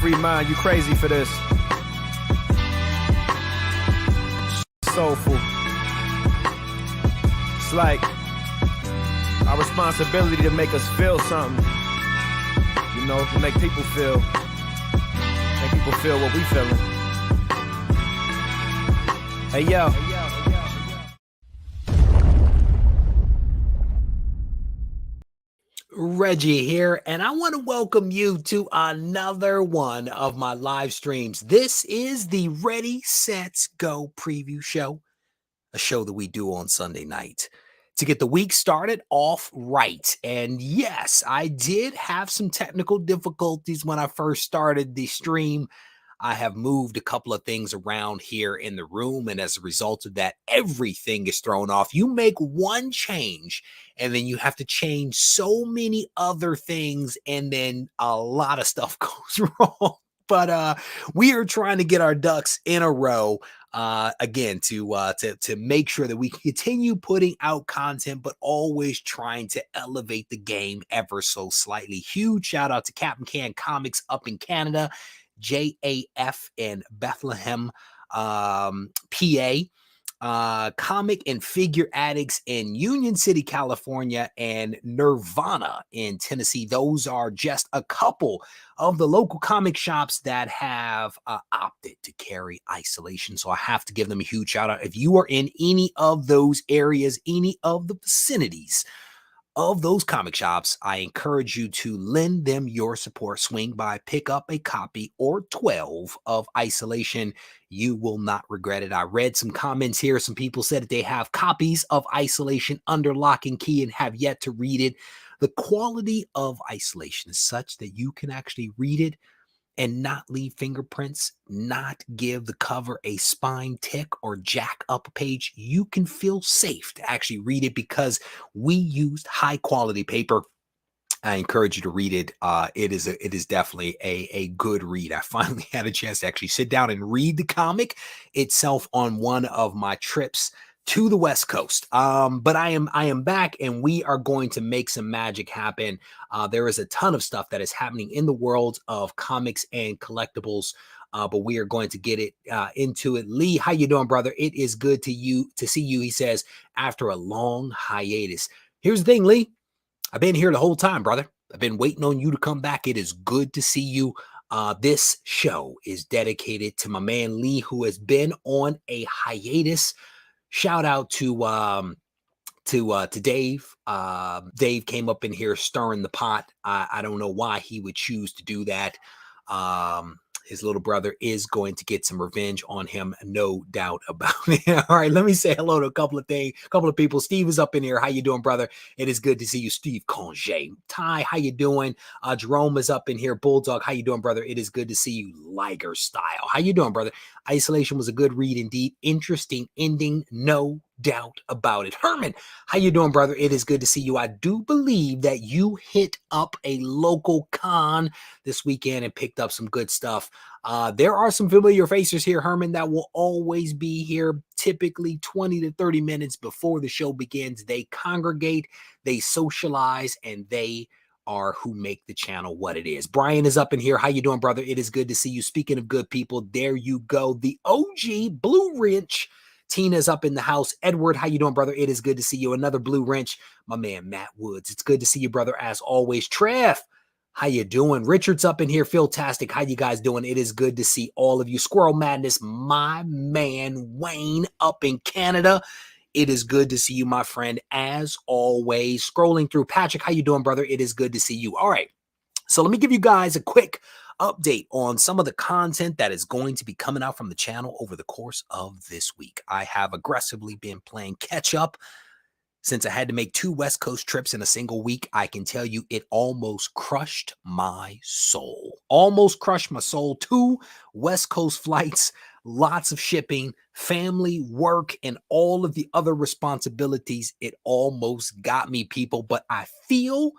free mind. You crazy for this. Soulful. It's like our responsibility to make us feel something. You know, to make people feel. Make people feel what we feeling. Hey, yo. Reggie here, and I want to welcome you to another one of my live streams. This is the Ready, Set, Go preview show, a show that we do on Sunday night to get the week started off right. And yes, I did have some technical difficulties when I first started the stream. I have moved a couple of things around here in the room, and as a result of that, everything is thrown off. You make one change, and then you have to change so many other things, and then a lot of stuff goes wrong. But we are trying to get our ducks in a row again to make sure that we continue putting out content, but always trying to elevate the game ever so slightly. Huge shout out to Captain Can Comics up in Canada, JAF in Bethlehem, PA, Comic and Figure Addicts in Union City, California, and Nirvana in Tennessee. Those are just a couple of the local comic shops that have opted to carry Isolation. So I have to give them a huge shout out. If you are in any of those areas, any of the vicinities of those comic shops, I encourage you to lend them your support. Swing by, pick up a copy or 12 of Isolation. You will not regret it. I read some comments here. Some people said that they have copies of Isolation under lock and key and have yet to read it. The quality of Isolation is such that you can actually read it and not leave fingerprints, not give the cover a spine tick or jack up a page. You can feel safe to actually read it because we used high quality paper. I encourage you to read it. It is definitely a good read. I finally had a chance to actually sit down and read the comic itself on one of my trips to the West Coast. But I am back, and we are going to make some magic happen. There is a ton of stuff that is happening in the world of comics and collectibles, but we are going to get it into it. Lee, how you doing, brother? It is good to see you. He says, after a long hiatus. Here's the thing, Lee. I've been here the whole time, brother. I've been waiting on you to come back. It is good to see you. This show is dedicated to my man Lee, who has been on a hiatus. Shout out to Dave. Dave came up in here stirring the pot. I don't know why he would choose to do that. His little brother is going to get some revenge on him, no doubt about it. All right, let me say hello to a couple of people. Steve is up in here. How you doing, brother? It is good to see you, Steve Conge. Ty, how you doing? Jerome is up in here. Bulldog, how you doing, brother? It is good to see you, Liger Style. How you doing, brother? Isolation was a good read indeed. Interesting ending, no doubt about it. Herman, how you doing, brother? It is good to see you. I do believe that you hit up a local con this weekend and picked up some good stuff. There are some familiar faces here, Herman, that will always be here typically 20 to 30 minutes before the show begins. They congregate, they socialize, and they are who make the channel what it is. Brian is up in here. How you doing, brother? It is good to see you. Speaking of good people, there you go. The OG Blue Wrench. Tina's up in the house. Edward, how you doing, brother? It is good to see you. Another Blue Wrench. My man, Matt Woods. It's good to see you, brother, as always. Trev, how you doing? Richard's up in here. Philtastic, how you guys doing? It is good to see all of you. Squirrel Madness, my man, Wayne up in Canada. It is good to see you, my friend, as always. Scrolling through. Patrick, how you doing, brother? It is good to see you. All right. So let me give you guys a quick update on some of the content that is going to be coming out from the channel over the course of this week. I have aggressively been playing catch up since I had to make 2 West Coast trips in a single week. I can tell you it almost crushed my soul. Almost crushed my soul. 2 West Coast flights, lots of shipping, family, work, and all of the other responsibilities. It almost got me, people, but I feel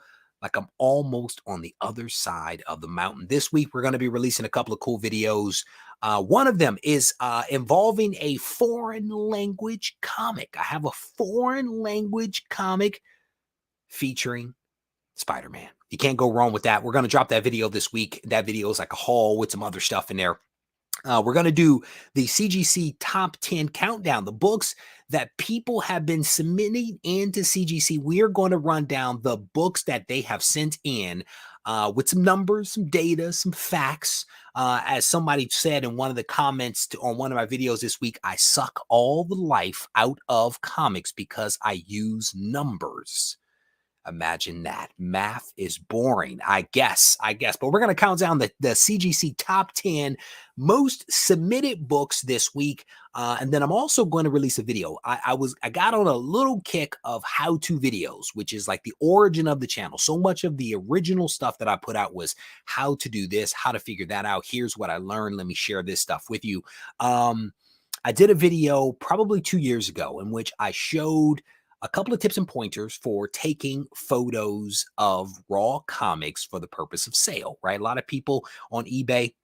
like I'm almost on the other side of the mountain. This week, we're going to be releasing a couple of cool videos. One of them is involving a foreign language comic. I have a foreign language comic featuring Spider-Man. You can't go wrong with that. We're going to drop that video this week. That video is like a haul with some other stuff in there. We're going to do the CGC top 10 countdown, the books that people have been submitting into CGC. We are going to run down the books that they have sent in with some numbers, some data, some facts. As somebody said in one of the comments on one of my videos this week, I suck all the life out of comics because I use numbers. Imagine that. Math is boring, I guess. But we're going to count down the CGC top 10 most submitted books this week. And then I'm also going to release a video. I got on a little kick of how-to videos, which is like the origin of the channel. So much of the original stuff that I put out was how to do this, how to figure that out. Here's what I learned. Let me share this stuff with you. I did a video probably 2 years ago in which I showed a couple of tips and pointers for taking photos of raw comics for the purpose of sale, right? A lot of people on eBay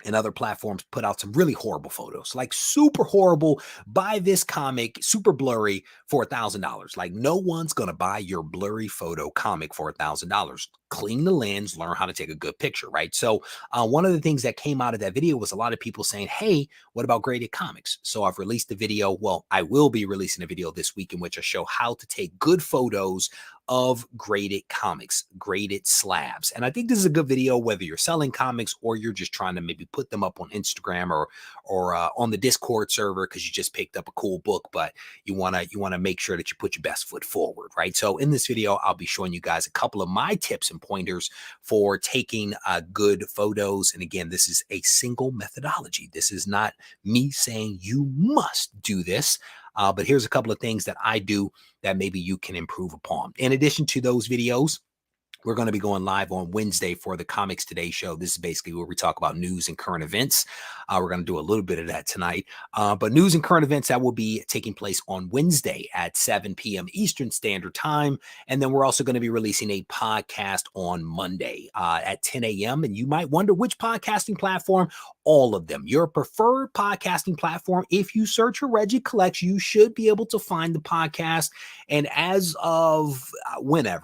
and other platforms put out some really horrible photos, like super horrible. Buy this comic, super blurry, for $1,000. Like, no one's going to buy your blurry photo comic for $1,000. Clean the lens, learn how to take a good picture, right? So one of the things that came out of that video was a lot of people saying, hey, what about graded comics? So I've released a video. Well, I will be releasing a video this week in which I show how to take good photos of graded comics, graded slabs. And I think this is a good video, whether you're selling comics or you're just trying to maybe put them up on Instagram or on the Discord server because you just picked up a cool book, but you want to make sure that you put your best foot forward, right? So in this video, I'll be showing you guys a couple of my tips and pointers for taking good photos. And again, this is a single methodology. This is not me saying you must do this. But here's a couple of things that I do that maybe you can improve upon. In addition to those videos, we're going to be going live on Wednesday for the Comics Today show. This is basically where we talk about news and current events. We're going to do a little bit of that tonight. But news and current events, that will be taking place on Wednesday at 7 p.m. Eastern Standard Time. And then we're also going to be releasing a podcast on Monday at 10 a.m. And you might wonder which podcasting platform. All of them. Your preferred podcasting platform. If you search for Regie Collects, you should be able to find the podcast. And as of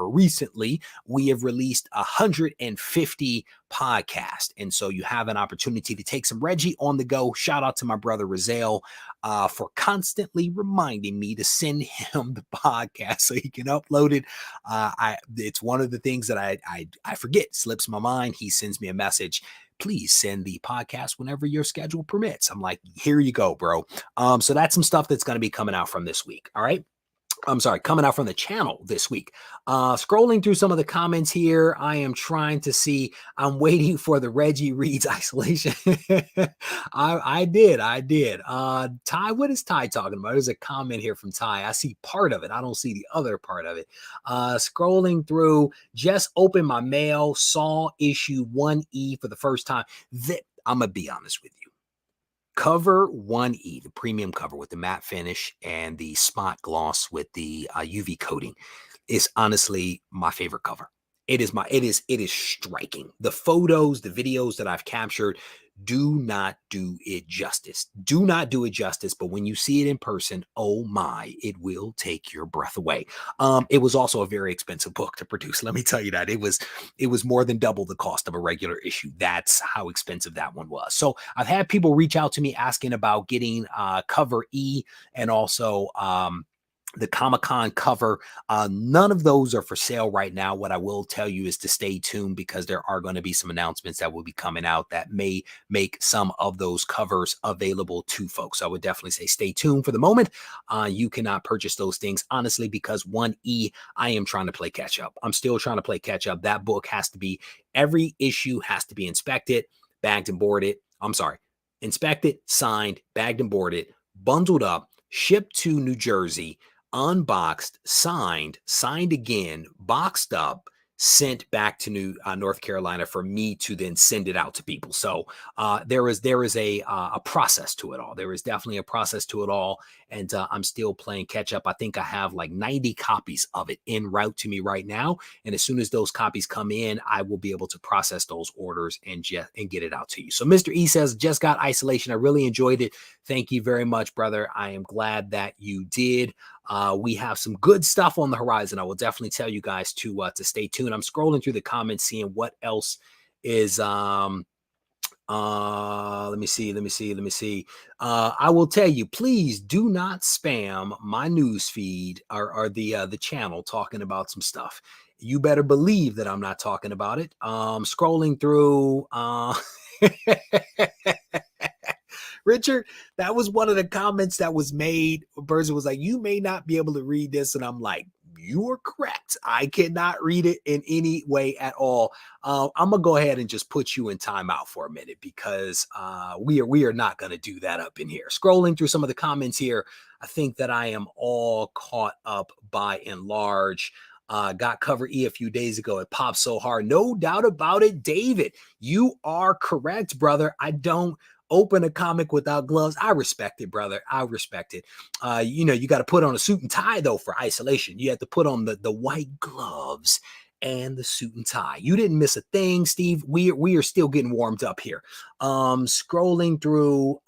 recently, we have released 150 podcasts. And so you have an opportunity to take some Regie on the go. Shout out to my brother Razel for constantly reminding me to send him the podcast so he can upload it. It's one of the things that I forget, slips my mind. He sends me a message. Please send the podcast whenever your schedule permits. I'm like, here you go, bro. So that's some stuff that's going to be coming out from this week. All right. I'm sorry, coming out from the channel this week. Scrolling through some of the comments here, I am trying to see. I'm waiting for the Regie reads isolation. I did. Ty, what is Ty talking about? There's a comment here from Ty. I see part of it. I don't see the other part of it. Scrolling through, just opened my mail, saw issue 1E for the first time. I'm going to be honest with you. Cover 1E, the premium cover with the matte finish and the spot gloss with the UV coating, is honestly my favorite cover. It is striking. The photos, the videos that I've captured do not do it justice. Do not do it justice. But when you see it in person, oh my, it will take your breath away. It was also a very expensive book to produce. Let me tell you that. It was more than double the cost of a regular issue. That's how expensive that one was. So I've had people reach out to me asking about getting cover E and also the Comic-Con cover. None of those are for sale right now. What I will tell you is to stay tuned because there are going to be some announcements that will be coming out that may make some of those covers available to folks. I would definitely say stay tuned. For the moment, you cannot purchase those things, honestly, because 1E, I am trying to play catch up. I'm still trying to play catch up. That book has to be, every issue has to be inspected, bagged and boarded. Inspected, signed, bagged and boarded, bundled up, shipped to New Jersey, unboxed, signed again, boxed up, sent back to North Carolina for me to then send it out to people. So there is a process to it all. There is definitely a process to it all. And I'm still playing catch up. I think I have like 90 copies of it en route to me right now. And as soon as those copies come in, I will be able to process those orders and get it out to you. So Mr. E says, just got isolation. I really enjoyed it. Thank you very much, brother. I am glad that you did. We have some good stuff on the horizon. I will definitely tell you guys to stay tuned. I'm scrolling through the comments, seeing what else is let me see. I will tell you, please do not spam my news feed or the channel talking about some stuff. You better believe that I'm not talking about it. Scrolling through Richard, that was one of the comments that was made. A person was like, you may not be able to read this. And I'm like, you are correct. I cannot read it in any way at all. I'm gonna go ahead and just put you in timeout for a minute because we are not gonna do that up in here. Scrolling through some of the comments here, I think that I am all caught up by and large. Got cover E a few days ago. It popped so hard. No doubt about it, David. You are correct, brother. I don't open a comic without gloves. I respect it, brother. I respect it. You got to put on a suit and tie, though, for isolation. You have to put on the white gloves and the suit and tie. You didn't miss a thing, Steve. We are still getting warmed up here. Scrolling through.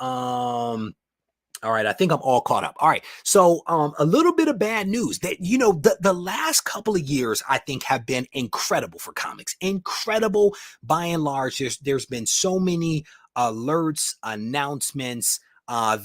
All right, I think I'm all caught up. All right, so a little bit of bad news that, the last couple of years, I think, have been incredible for comics. Incredible by and large. There's been so many alerts, announcements,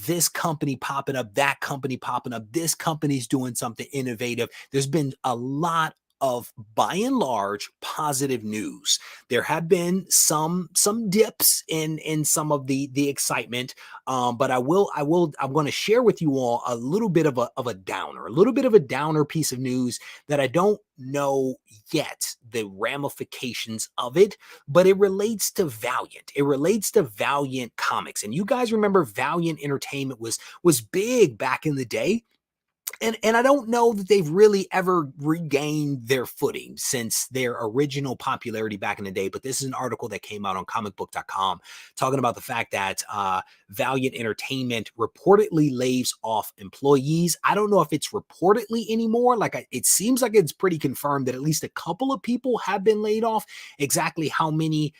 this company popping up, that company popping up, this company's doing something innovative. There's been a lot of, by and large, positive news. There have been some dips in some of the excitement, but I'm going to share with you all a little bit of a downer piece of news that I don't know yet the ramifications of it, but it relates to Valiant. It relates to Valiant Comics, and you guys remember Valiant Entertainment was big back in the day. And I don't know that they've really ever regained their footing since their original popularity back in the day. But this is an article that came out on comicbook.com talking about the fact that Valiant Entertainment reportedly lays off employees. I don't know if it's reportedly anymore. It seems like it's pretty confirmed that at least a couple of people have been laid off. Exactly how many,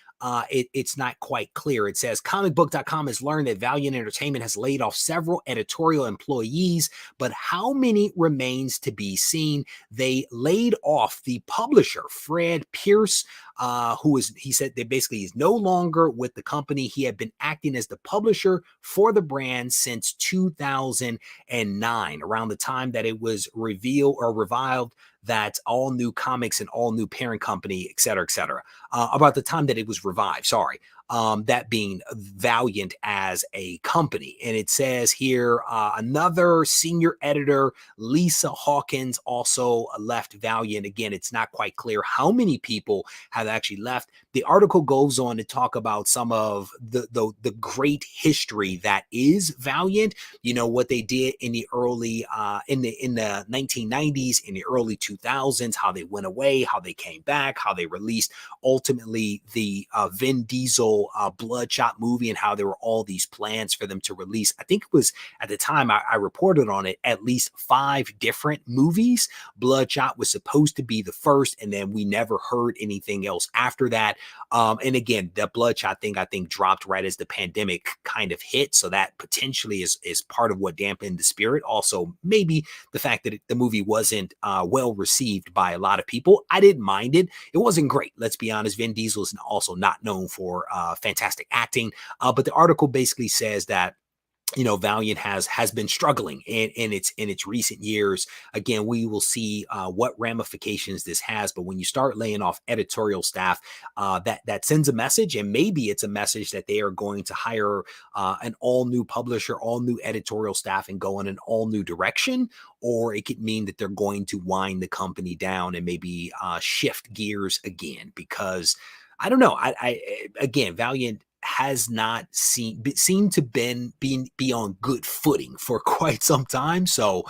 it's not quite clear. It says comicbook.com has learned that Valiant Entertainment has laid off several editorial employees, but how many remains to be seen. They laid off the publisher, Fred Pierce, he said that basically he's no longer with the company. He had been acting as the publisher for the brand since 2009, around the time that it was revealed or revived that all new comics and all new parent company, et cetera, about the time that it was revived. Sorry. That being Valiant as a company. And it says here, another senior editor, Lisa Hawkins, also left Valiant. Again, it's not quite clear how many people have actually left. The article goes on to talk about some of the great history that is Valiant. What they did in the early, in the 1990s, in the early 2000s, how they went away, how they came back, how they released ultimately the Vin Diesel Bloodshot movie, and how there were all these plans for them to release. I think it was at the time I reported on it, at least 5 different movies. Bloodshot was supposed to be the first, and then we never heard anything else after that. And again, the Bloodshot thing, I think, dropped right as the pandemic kind of hit. So that potentially is part of what dampened the spirit. Also, maybe the fact that the movie wasn't well received by a lot of people. I didn't mind it. It wasn't great. Let's be honest. Vin Diesel is also not known for fantastic acting. But the article basically says that Valiant has been struggling in its recent years. Again, we will see what ramifications this has. But when you start laying off editorial staff, that sends a message, and maybe it's a message that they are going to hire an all new publisher, all new editorial staff, and go in an all new direction. Or it could mean that they're going to wind the company down and maybe shift gears again, because I don't know. Again, Valiant has not seemed to be on good footing for quite some time. So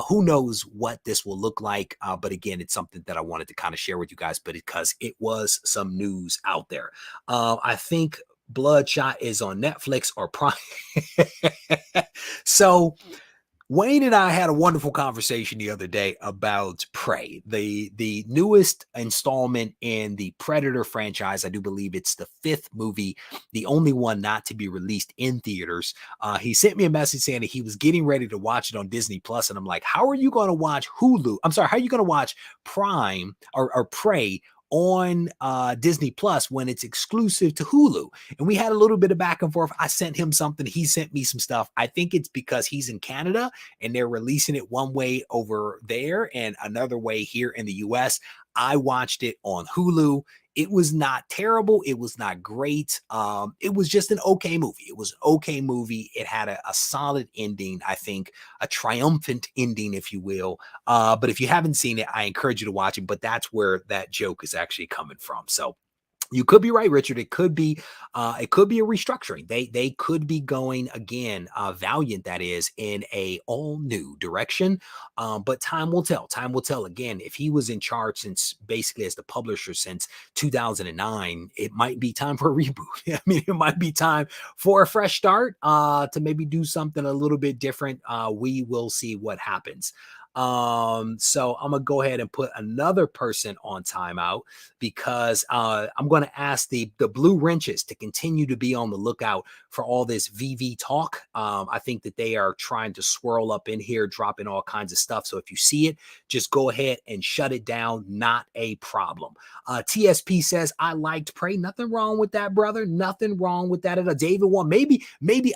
who knows what this will look like. But again, it's something that I wanted to kind of share with you guys, but because it was some news out there. I think Bloodshot is on Netflix or Prime. So Wayne and I had a wonderful conversation the other day about Prey, the newest installment in the Predator franchise. I do believe it's the 5th movie, the only one not to be released in theaters. He sent me a message saying that he was getting ready to watch it on Disney Plus, and I'm like, how are you going to watch Hulu? I'm sorry, how are you going to watch Prime or Prey on Disney Plus when it's exclusive to Hulu? And we had a little bit of back and forth. I sent him something, he sent me some stuff. I think it's because he's in Canada and they're releasing it one way over there and another way here in the US. I watched it on Hulu. It was not terrible. It was not great. It was just an okay movie. It was an okay movie. It had a solid ending, I think, a triumphant ending, if you will. But if you haven't seen it, I encourage you to watch it. But that's where that joke is actually coming from. So you could be right, Richard. It could be a restructuring. They could be going again, Valiant, that is, in a all new direction. But time will tell. Time will tell. Again, if he was in charge since basically as the publisher since 2009, it might be time for a reboot. I mean, it might be time for a fresh start, to maybe do something a little bit different. We will see what happens. So I'm gonna go ahead and put another person on timeout because I'm going to ask the Blue Wrenches to continue to be on the lookout for all this VV talk. I think that they are trying to swirl up in here, dropping all kinds of stuff. So if you see it, just go ahead and shut it down. Not a problem. TSP says, I liked Prey. Nothing wrong with that, brother. Nothing wrong with that at all. David one, maybe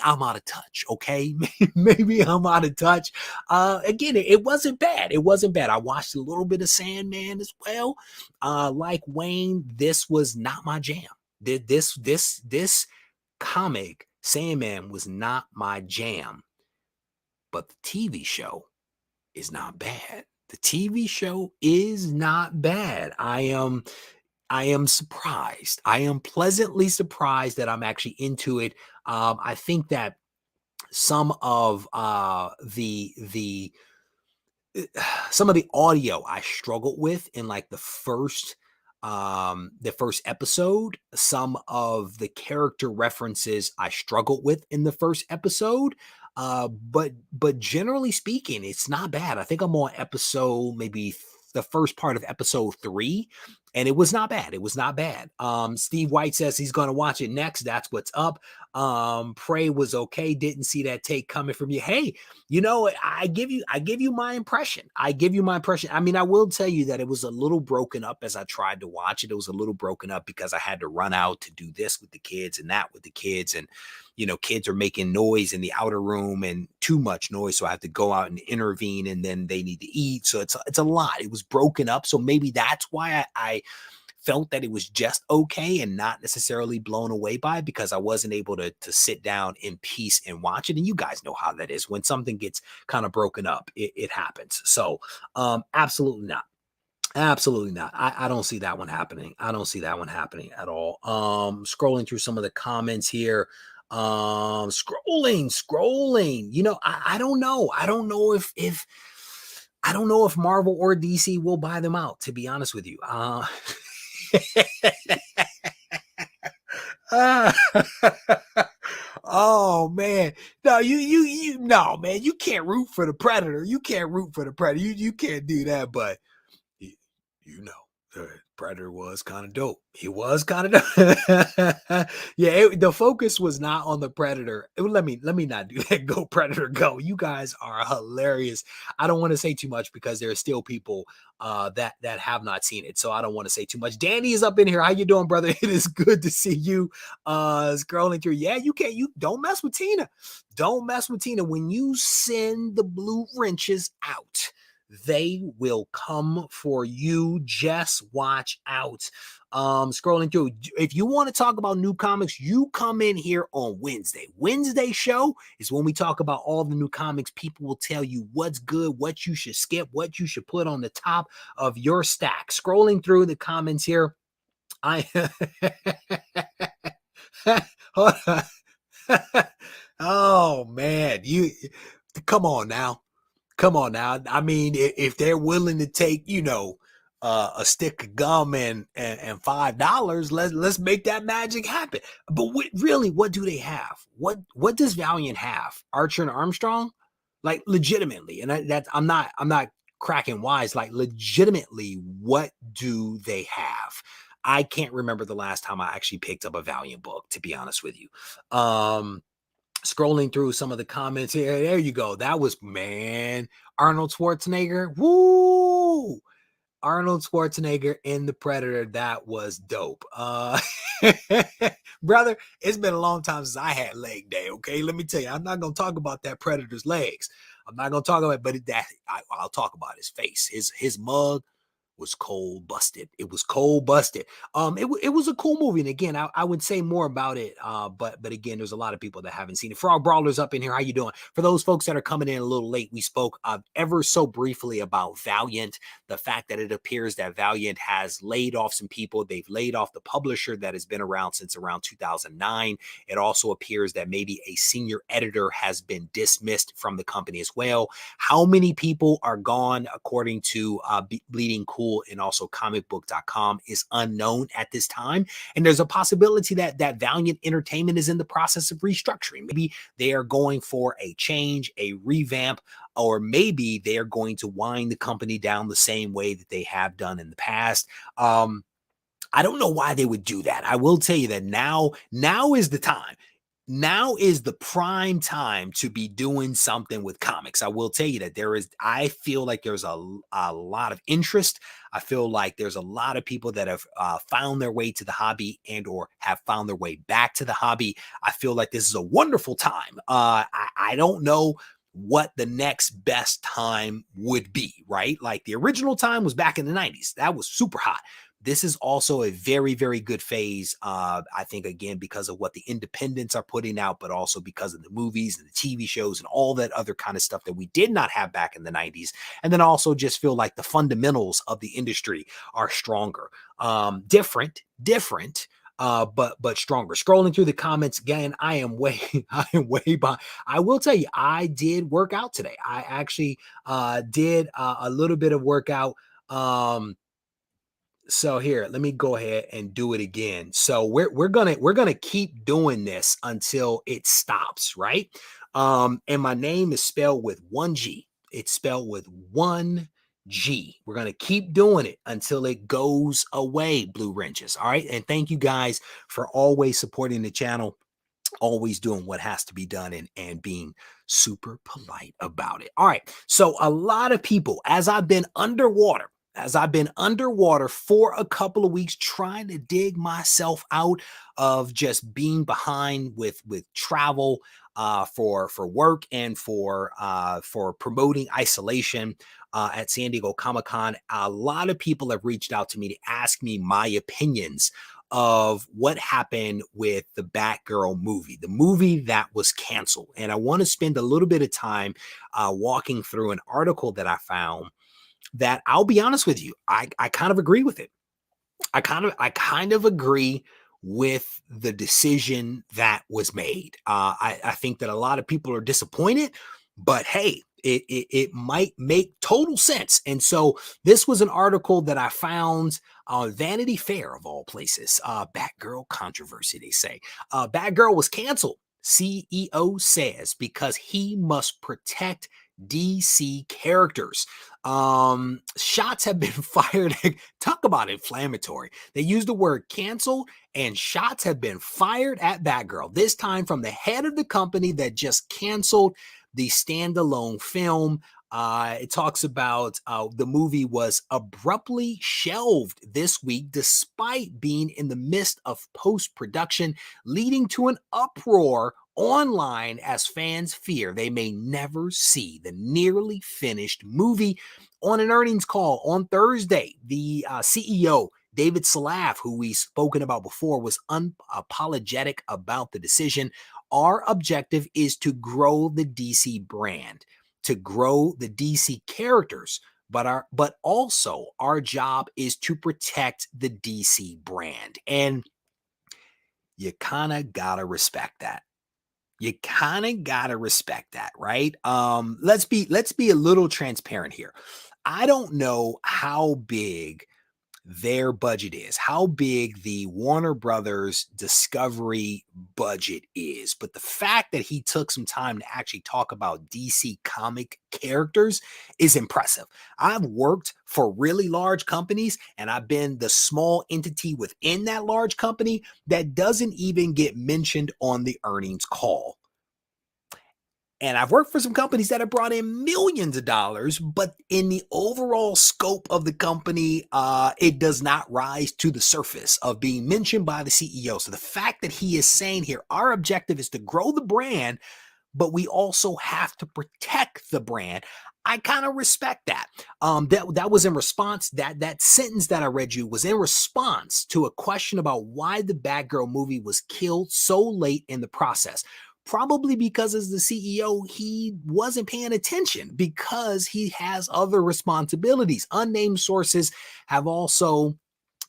I'm out of touch. Okay. Maybe I'm out of touch. Again, it wasn't bad. It wasn't bad. I watched a little bit of Sandman as well. Like Wayne, this was not my jam. This comic, Sandman, was not my jam. But the TV show is not bad. The TV show is not bad. I am surprised. I am pleasantly surprised that I'm actually into it. I think that some of the audio I struggled with in like the first episode. Some of the character references I struggled with in the first episode. But generally speaking, it's not bad. I think I'm on episode, maybe the first part of episode 3, and it was not bad. It was not bad. Steve White says he's going to watch it next. That's what's up. Prey was okay. Didn't see that take coming from you. Hey, you know, I give you my impression. I mean, I will tell you that it was a little broken up as I tried to watch it. It was a little broken up because I had to run out to do this with the kids and that with the kids. And, you know, kids are making noise in the outer room and too much noise. So I have to go out and intervene, and then they need to eat. So it's a lot. It was broken up. So maybe that's why I felt that it was just okay and not necessarily blown away by it, because I wasn't able to sit down in peace and watch it. And you guys know how that is. When something gets kind of broken up, it happens. So absolutely not. Absolutely not. I don't see that one happening. I don't see that one happening at all. Scrolling through some of the comments here. Scrolling. You know, I don't know. I don't know if Marvel or DC will buy them out, to be honest with you. Oh man, no, no, man, you can't root for the Predator. You can't root for the Predator. You can't do that. But you know, the Predator was kind of dope. He was kind of dope. Yeah, the focus was not on the Predator. Let me not do that. Go Predator, go! You guys are hilarious. I don't want to say too much because there are still people that have not seen it, so I don't want to say too much. Danny is up in here. How you doing, brother? It is good to see you. Scrolling through. Yeah, you don't mess with Tina. Don't mess with Tina. When you send the Blue Wrenches out, they will come for you. Just watch out. Scrolling through. If you want to talk about new comics, you come in here on Wednesday. Wednesday show is when we talk about all the new comics. People will tell you what's good, what you should skip, what you should put on the top of your stack. Scrolling through the comments here. Oh man, you come on now. Come on now. I mean, if they're willing to take, you know, a stick of gum and $5, let's make that magic happen. But what do they have? What does Valiant have? Archer and Armstrong? Like legitimately, and I'm not cracking wise. Like legitimately, what do they have? I can't remember the last time I actually picked up a Valiant book, to be honest with you. Scrolling through some of the comments here, there you go. That was, man, Arnold Schwarzenegger. Woo! Arnold Schwarzenegger in The Predator. That was dope. Brother, it's been a long time since I had leg day. Okay, let me tell you, I'm not gonna talk about that Predator's legs. I'm not gonna talk about it, but I'll talk about his face. His mug was cold busted. It was cold busted. It was a cool movie, and again, I would say more about it. But again, there's a lot of people that haven't seen it. Frog Brawlers up in here, how you doing? For those folks that are coming in a little late, we spoke ever so briefly about Valiant. The fact that it appears that Valiant has laid off some people. They've laid off the publisher that has been around since around 2009. It also appears that maybe a senior editor has been dismissed from the company as well. How many people are gone, according to Bleeding Cool and also comicbook.com, is unknown at this time. And there's a possibility that Valiant Entertainment is in the process of restructuring. Maybe they are going for a change, a revamp, or maybe they are going to wind the company down the same way that they have done in the past. I don't know why they would do that. I will tell you that now is the time. Now is the prime time to be doing something with comics. I will tell you that I feel like there's a lot of interest. I feel like there's a lot of people that have found their way to the hobby and or have found their way back to the hobby. I feel like this is a wonderful time. I don't know what the next best time would be, right? Like the original time was back in the 90s. That was super hot. This is also a very, very good phase. I think, again, because of what the independents are putting out, but also because of the movies and the TV shows and all that other kind of stuff that we did not have back in the 90s. And then also just feel like the fundamentals of the industry are stronger, different, but stronger. Scrolling through the comments again, I am way behind. I will tell you, I did work out today. I actually did a little bit of workout. So here, let me go ahead and do it again. So we're gonna keep doing this until it stops, right? And my name is spelled with one G. It's spelled with one G. We're gonna keep doing it until it goes away, Blue Wrenches. All right. And thank you guys for always supporting the channel, always doing what has to be done, and being super polite about it. All right. So a lot of people, as I've been underwater for a couple of weeks, trying to dig myself out of just being behind with travel for work and for promoting isolation at San Diego Comic-Con. A lot of people have reached out to me to ask me my opinions of what happened with the Batgirl movie, the movie that was canceled. And I want to spend a little bit of time walking through an article that I found that, I'll be honest with you, I kind of agree with it. I kind of agree with the decision that was made. I think that a lot of people are disappointed, but hey, it might make total sense. And so this was an article that I found on Vanity Fair, of all places. Batgirl controversy, they say. Batgirl was canceled, CEO says, because he must protect DC characters. Shots have been fired. Talk about inflammatory. They used the word cancel, and shots have been fired at Batgirl, this time from the head of the company that just canceled the standalone film. It talks about the movie was abruptly shelved this week despite being in the midst of post-production, leading to an uproar online as fans fear they may never see the nearly finished movie. On an earnings call on Thursday, the CEO, David Salav, who we've spoken about before, was unapologetic about the decision. Our objective is to grow the DC brand, to grow the DC characters, but also our job is to protect the DC brand. And you kind of gotta respect that. You kind of gotta respect that, right? Let's be a little transparent here. I don't know how big their budget is, how big the Warner Brothers Discovery budget is. But the fact that he took some time to actually talk about DC comic characters is impressive. I've worked for really large companies, and I've been the small entity within that large company that doesn't even get mentioned on the earnings call. And I've worked for some companies that have brought in millions of dollars, but in the overall scope of the company, it does not rise to the surface of being mentioned by the CEO. So the fact that he is saying here, our objective is to grow the brand, but we also have to protect the brand. I kind of respect that. That was in response, that sentence that I read you was in response to a question about why the Batgirl movie was killed so late in the process. Probably because as the CEO, he wasn't paying attention because he has other responsibilities. Unnamed sources have also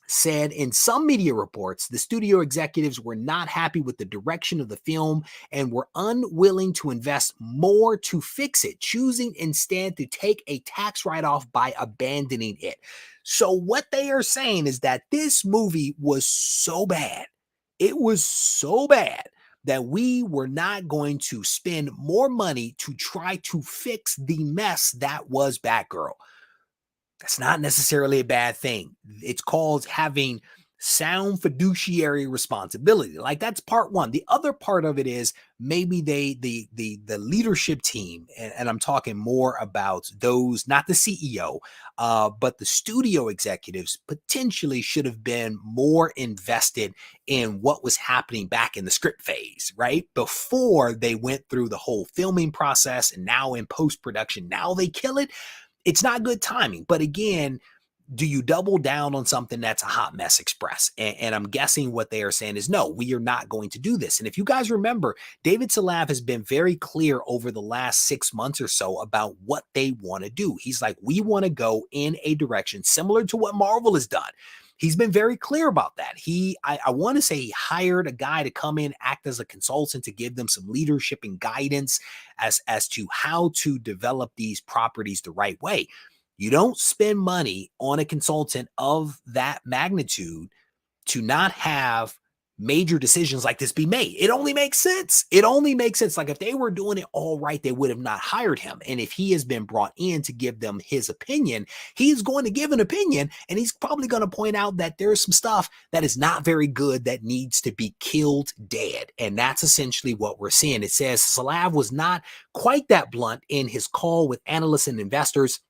said in some media reports, the studio executives were not happy with the direction of the film and were unwilling to invest more to fix it, choosing instead to take a tax write-off by abandoning it. So what they are saying is that this movie was so bad. It was so bad that we were not going to spend more money to try to fix the mess that was Batgirl. That's not necessarily a bad thing. It's called having sound fiduciary responsibility. Like, that's part one. The other part of it is maybe the leadership team, and I'm talking more about those, not the CEO, but the studio executives potentially should have been more invested in what was happening back in the script phase, right? Before they went through the whole filming process, and now in post-production, now they kill it. It's not good timing. But again, do you double down on something that's a hot mess express? And I'm guessing what they are saying is, no, we are not going to do this. And if you guys remember, David Salav has been very clear over the last 6 months or so about what they want to do. He's like, we want to go in a direction similar to what Marvel has done. He's been very clear about that. I want to say he hired a guy to come in, act as a consultant to give them some leadership and guidance as to how to develop these properties the right way. You don't spend money on a consultant of that magnitude to not have major decisions like this be made. It only makes sense. It only makes sense. Like, if they were doing it all right, they would have not hired him. And if he has been brought in to give them his opinion, he's going to give an opinion, and he's probably going to point out that there's some stuff that is not very good that needs to be killed dead. And that's essentially what we're seeing. It says Salav was not quite that blunt in his call with analysts and investors,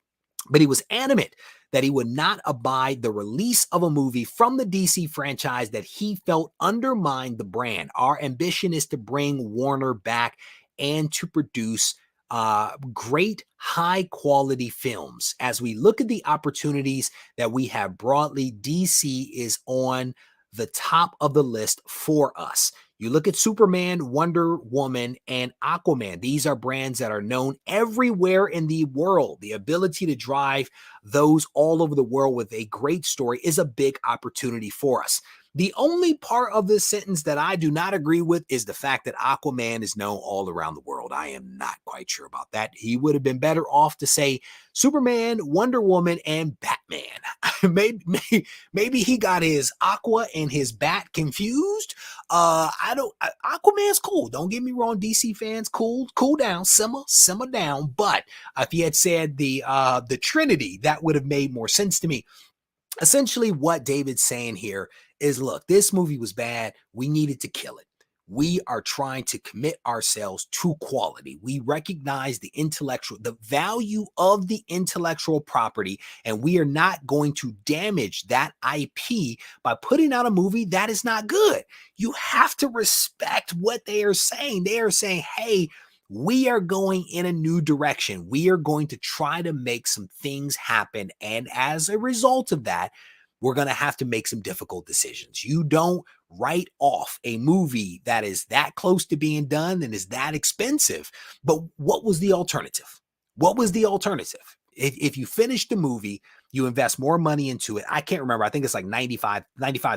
but he was adamant that he would not abide the release of a movie from the DC franchise that he felt undermined the brand. Our ambition is to bring Warner back and to produce great high quality films. As we look at the opportunities that we have broadly, DC is on the top of the list for us. You look at Superman, Wonder Woman, and Aquaman. These are brands that are known everywhere in the world. The ability to drive those all over the world with a great story is a big opportunity for us. The only part of this sentence that I do not agree with is the fact that Aquaman is known all around the world. I am not quite sure about that. He would have been better off to say Superman, Wonder Woman, and Batman. maybe he got his Aqua and his Bat confused. Aquaman's cool. Don't get me wrong, DC fans, cool down, simmer down. But if he had said the Trinity, that would have made more sense to me. Essentially, what David's saying here is, look, this movie was bad. We needed to kill it. We are trying to commit ourselves to quality. We recognize the value of the intellectual property, and we are not going to damage that IP by putting out a movie that is not good. You have to respect what they are saying. They are saying, hey, we are going in a new direction. We are going to try to make some things happen. And as a result of that, we're going to have to make some difficult decisions. You don't write off a movie that is that close to being done and is that expensive. But what was the alternative? What was the alternative? If you finish the movie, you invest more money into it. I can't remember. I think it's like 95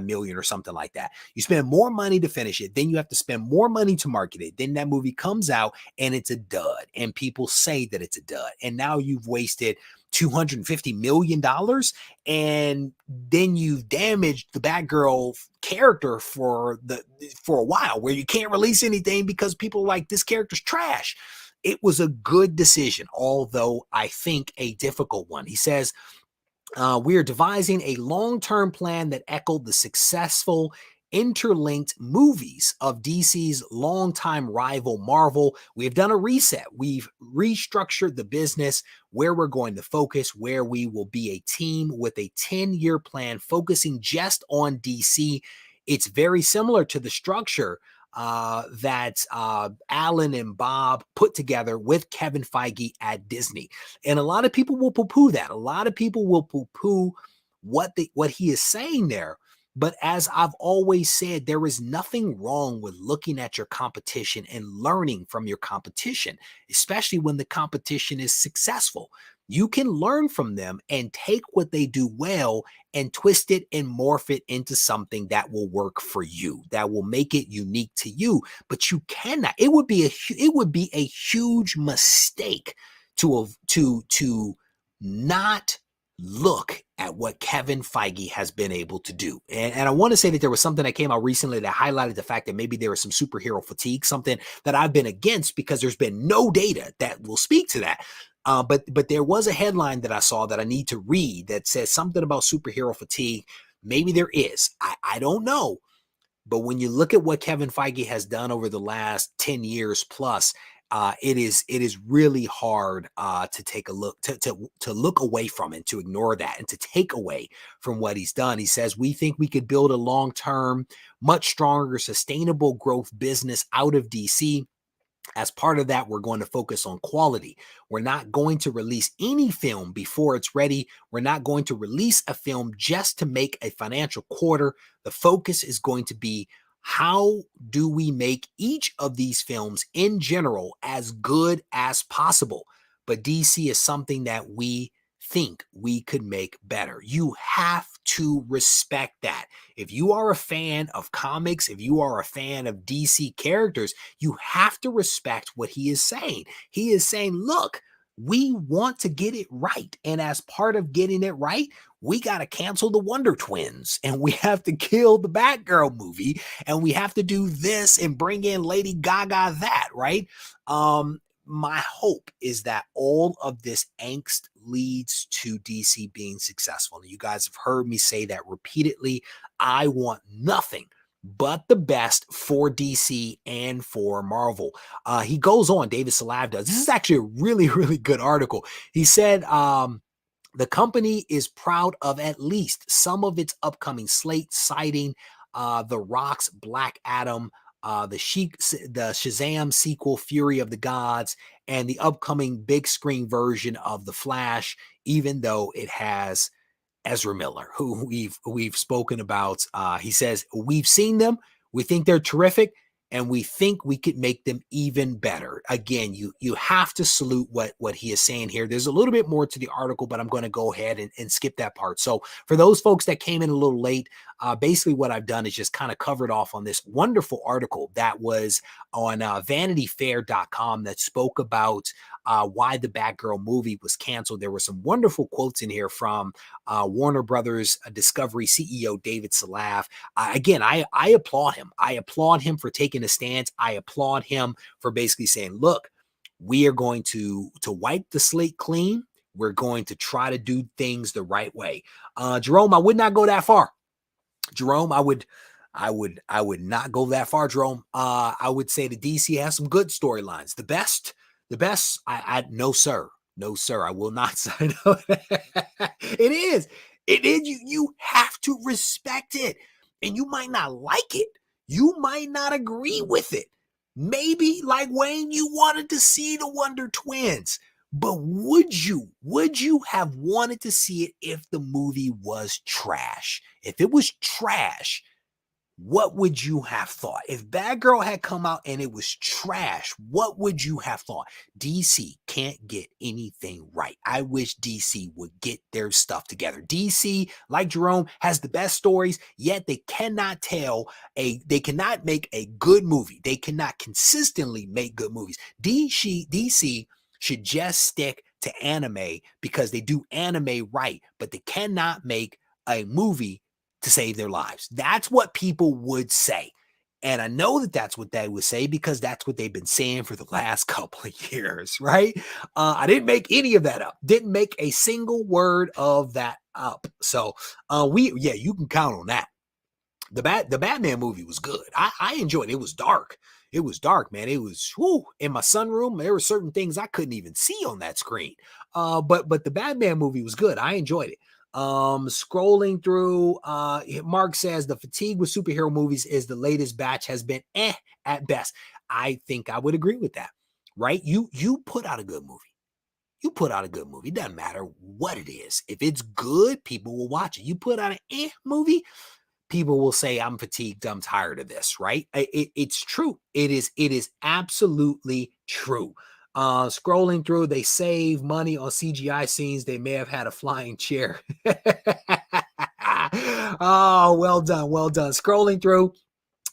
million or something like that. You spend more money to finish it. Then you have to spend more money to market it. Then that movie comes out and it's a dud. And people say that it's a dud. And now you've wasted $250 million, and then you've damaged the Batgirl character for a while, where you can't release anything because people are like, this character's trash. It was a good decision, although I think a difficult one. He says, we are devising a long-term plan that echoed the successful interlinked movies of DC's longtime rival Marvel. We have done a reset. We've restructured the business, where we're going to focus, where we will be a team with a 10-year plan focusing just on DC. It's very similar to the structure that Alan and Bob put together with Kevin Feige at Disney. And a lot of people will poo-poo that. A lot of people will poo-poo what he is saying there. But as I've always said, there is nothing wrong with looking at your competition and learning from your competition, especially when the competition is successful. You can learn from them and take what they do well and twist it and morph it into something that will work for you, that will make it unique to you. But you cannot. It would be a huge mistake to not look at what Kevin Feige has been able to do. And I want to say that there was something that came out recently that highlighted the fact that maybe there was some superhero fatigue, something that I've been against because there's been no data that will speak to that. But there was a headline that I saw that I need to read that says something about superhero fatigue. Maybe there is. I don't know. But when you look at what Kevin Feige has done over the last 10 years plus, it is really hard to take a look, to look away from it, to ignore that, and to take away from what he's done. He says, we think we could build a long-term, much stronger, sustainable growth business out of DC. As part of that, we're going to focus on quality. We're not going to release any film before it's ready. We're not going to release a film just to make a financial quarter. The focus is going to be, how do we make each of these films in general as good as possible? But DC is something that we think we could make better. You have to respect that. If you are a fan of comics, if you are a fan of DC characters, you have to respect what he is saying. He is saying, look, we want to get it right. And as part of getting it right, we got to cancel the Wonder Twins, and we have to kill the Batgirl movie, and we have to do this and bring in Lady Gaga that, right? My hope is that all of this angst leads to DC being successful. And you guys have heard me say that repeatedly. I want nothing but the best for DC and for Marvel. He goes on, David Salav does. This is actually a really, really good article. He said, the company is proud of at least some of its upcoming slate, citing The Rock's Black Adam, the Shazam sequel, Fury of the Gods, and the upcoming big screen version of The Flash, even though it has Ezra Miller, who we've spoken about. He says, we've seen them, we think they're terrific, and we think we could make them even better. Again, you have to salute what he is saying here. There's a little bit more to the article, but I'm going to go ahead and skip that part. So for those folks that came in a little late, basically what I've done is just kind of covered off on this wonderful article that was on vanityfair.com that spoke about why the Batgirl movie was canceled. There were some wonderful quotes in here from Warner Brothers Discovery CEO David Salav. Again, I applaud him. I applaud him for taking a stance. I applaud him for basically saying, look, we are going to wipe the slate clean. We're going to try to do things the right way. Jerome, I would not go that far. Jerome, I would not go that far, Jerome. I would say the DC has some good storylines. The best, no, sir. No, sir. I will not sign up. It is. You have to respect it. And you might not like it. You might not agree with it. Maybe, like Wayne, you wanted to see the Wonder Twins. But would you have wanted to see it if the movie was trash? If it was trash, what would you have thought? If Batgirl had come out and it was trash, what would you have thought? DC can't get anything right. I wish DC would get their stuff together. DC, like Jerome, has the best stories, yet they cannot make a good movie. They cannot consistently make good movies. DC should just stick to anime because they do anime right, but they cannot make a movie to save their lives. That's what people would say. And I know that that's what they would say because that's what they've been saying for the last couple of years, right? I didn't make any of that up. Didn't make a single word of that up. So you can count on that. The Batman movie was good. I enjoyed it. It was dark. It was dark, man. It was in my sunroom. There were certain things I couldn't even see on that screen. But the Batman movie was good. I enjoyed it. Scrolling through, Mark says the fatigue with superhero movies is the latest batch has been at best. I think I would agree with that, right? You put out a good movie. You put out a good movie. It doesn't matter what it is. If it's good, people will watch it. You put out an movie, people will say, I'm fatigued, I'm tired of this, right? It's true. It is absolutely true. Scrolling through, they save money on CGI scenes. They may have had a flying chair. Oh, well done. Well done. Scrolling through.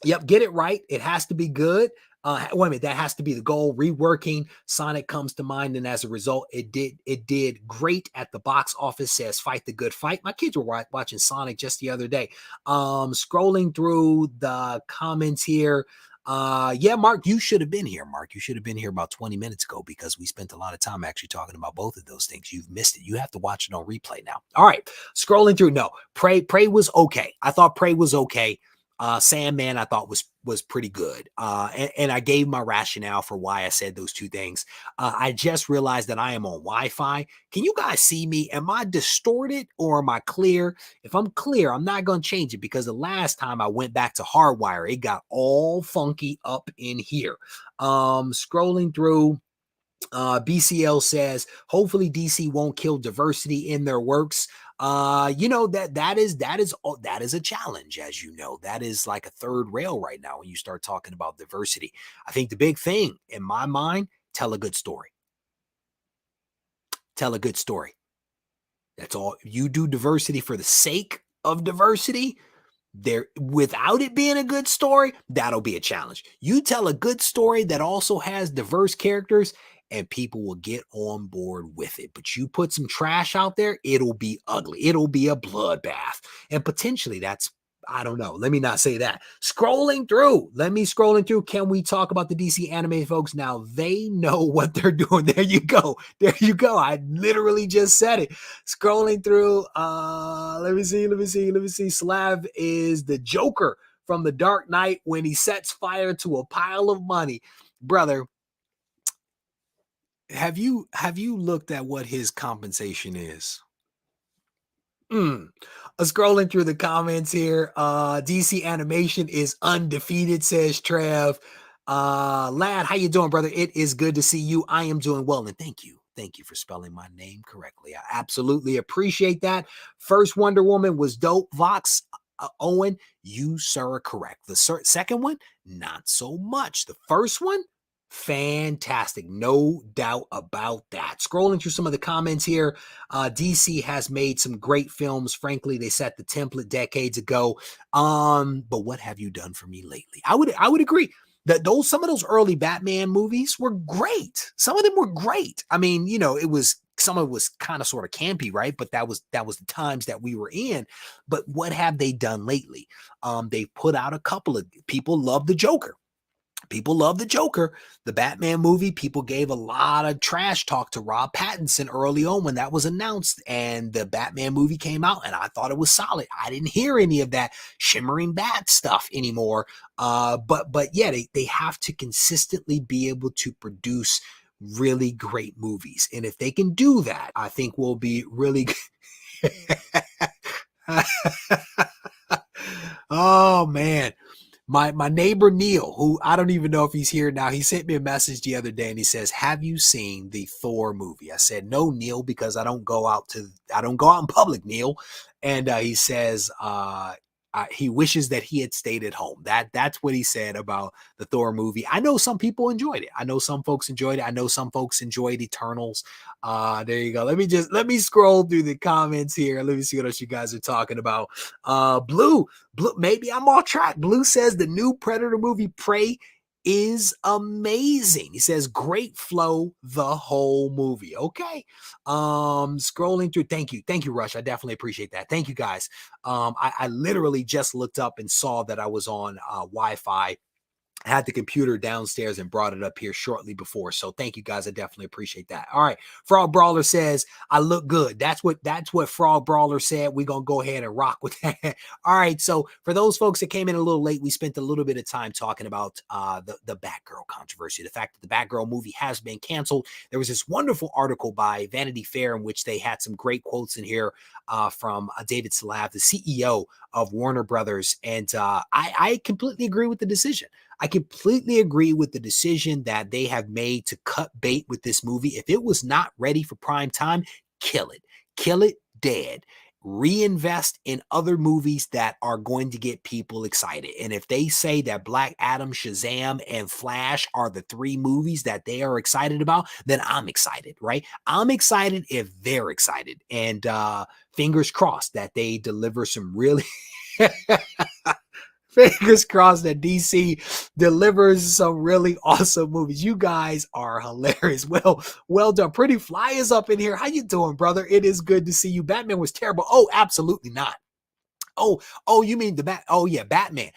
Yep, get it right. It has to be good. Wait a minute, that has to be the goal. Reworking Sonic comes to mind, and as a result, it did great at the box office. Says fight the good fight. My kids were watching Sonic just the other day. Scrolling through the comments here. Yeah, Mark, you should have been here. Mark, you should have been here about 20 minutes ago because we spent a lot of time actually talking about both of those things. You've missed it. You have to watch it on replay now. All right, scrolling through. No, Prey was okay. I thought Prey was okay. Sandman I thought was pretty good. And I gave my rationale for why I said those two things. I just realized that I am on Wi-Fi. Can you guys see me? Am I distorted or am I clear? If I'm clear, I'm not going to change it because the last time I went back to Hardwire, it got all funky up in here. Scrolling through. BCL says, hopefully DC won't kill diversity in their works. That is a challenge, as you know. That is like a third rail right now when you start talking about diversity. I think the big thing in my mind, tell a good story. Tell a good story. That's all. You do diversity for the sake of diversity. There, without it being a good story, that'll be a challenge. You tell a good story that also has diverse characters and people will get on board with it. But you put some trash out there, it'll be ugly. It'll be a bloodbath. And potentially that's, I don't know. Let me not say that. Scrolling through. Can we talk about the DC anime folks? Now they know what they're doing. There you go. There you go. I literally just said it. Scrolling through. Let me see. Slav is the Joker from The Dark Knight when he sets fire to a pile of money. Brother, have you looked at what his compensation is? Scrolling through the comments here. DC animation is undefeated, says Trev. Lad, how you doing, brother? It is good to see you. I am doing well, and thank you. Thank you for spelling my name correctly. I absolutely appreciate that. First Wonder Woman was dope. Vox, Owen, you, sir, are correct. The second one, not so much. The first one, fantastic. No doubt about that. Scrolling through some of the comments here. DC has made some great films. Frankly, they set the template decades ago. But what have you done for me lately? I would agree that some of those early Batman movies were great. Some of them were great. I mean, some of it was kind of sort of campy, right? But that was the times that we were in. But what have they done lately? They've put out a couple of people love the Joker. People love the Joker. The Batman movie, people gave a lot of trash talk to Rob Pattinson early on when that was announced, and the Batman movie came out, and I thought it was solid. I didn't hear any of that shimmering bat stuff anymore. But yeah, they have to consistently be able to produce really great movies, and if they can do that, I think we'll be really good. Oh man. My neighbor Neil, who I don't even know if he's here now, he sent me a message the other day and he says, have you seen the Thor movie? I said, no, Neil, because I don't go out in public, Neil. And he says he wishes that he had stayed at home. That's what he said about the Thor movie. I know some people enjoyed it. I know some folks enjoyed it. I know some folks enjoyed Eternals. There you go. Let me scroll through the comments here. Let me see what else you guys are talking about. Blue, maybe I'm off track. Blue says the new Predator movie, Prey, is amazing. He says, great flow the whole movie. Okay. Scrolling through. Thank you, Rush. I definitely appreciate that. Thank you, guys. I literally just looked up and saw that I was on Wi-Fi. Had the computer downstairs and brought it up here shortly before. So thank you, guys. I definitely appreciate that. All right. Frog Brawler says, I look good. That's what Frog Brawler said. We're going to go ahead and rock with that. All right. So for those folks that came in a little late, we spent a little bit of time talking about the Batgirl controversy, the fact that the Batgirl movie has been canceled. There was this wonderful article by Vanity Fair in which they had some great quotes in here from David Slav, the CEO of Warner Brothers. And I completely agree with the decision. I completely agree with the decision that they have made to cut bait with this movie. If it was not ready for prime time, kill it dead. Reinvest in other movies that are going to get people excited. And if they say that Black Adam, Shazam, and Flash are the 3 movies that they are excited about, then I'm excited, right? I'm excited if they're excited. And fingers crossed that they deliver some really... Fingers crossed that DC delivers some really awesome movies. You guys are hilarious. Well done. Pretty Fly is up in here. How you doing, brother? It is good to see you. Batman was terrible. Oh, absolutely not. Oh, you mean the Bat? Oh, yeah, Batman.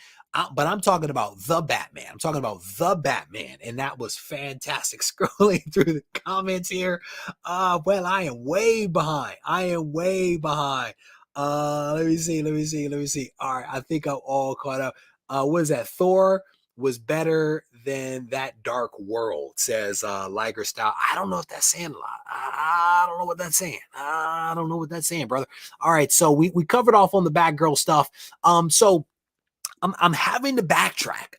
But I'm talking about the Batman. I'm talking about the Batman. And that was fantastic. Scrolling through the comments here. Well, I am way behind. Let me see. All right, I think I'm all caught up. What is that? Thor was better than that Dark World, says Liger Style. I don't know if that's saying a lot. I don't know what that's saying. I don't know what that's saying, brother. All right, so we covered off on the Batgirl stuff. So I'm having to backtrack.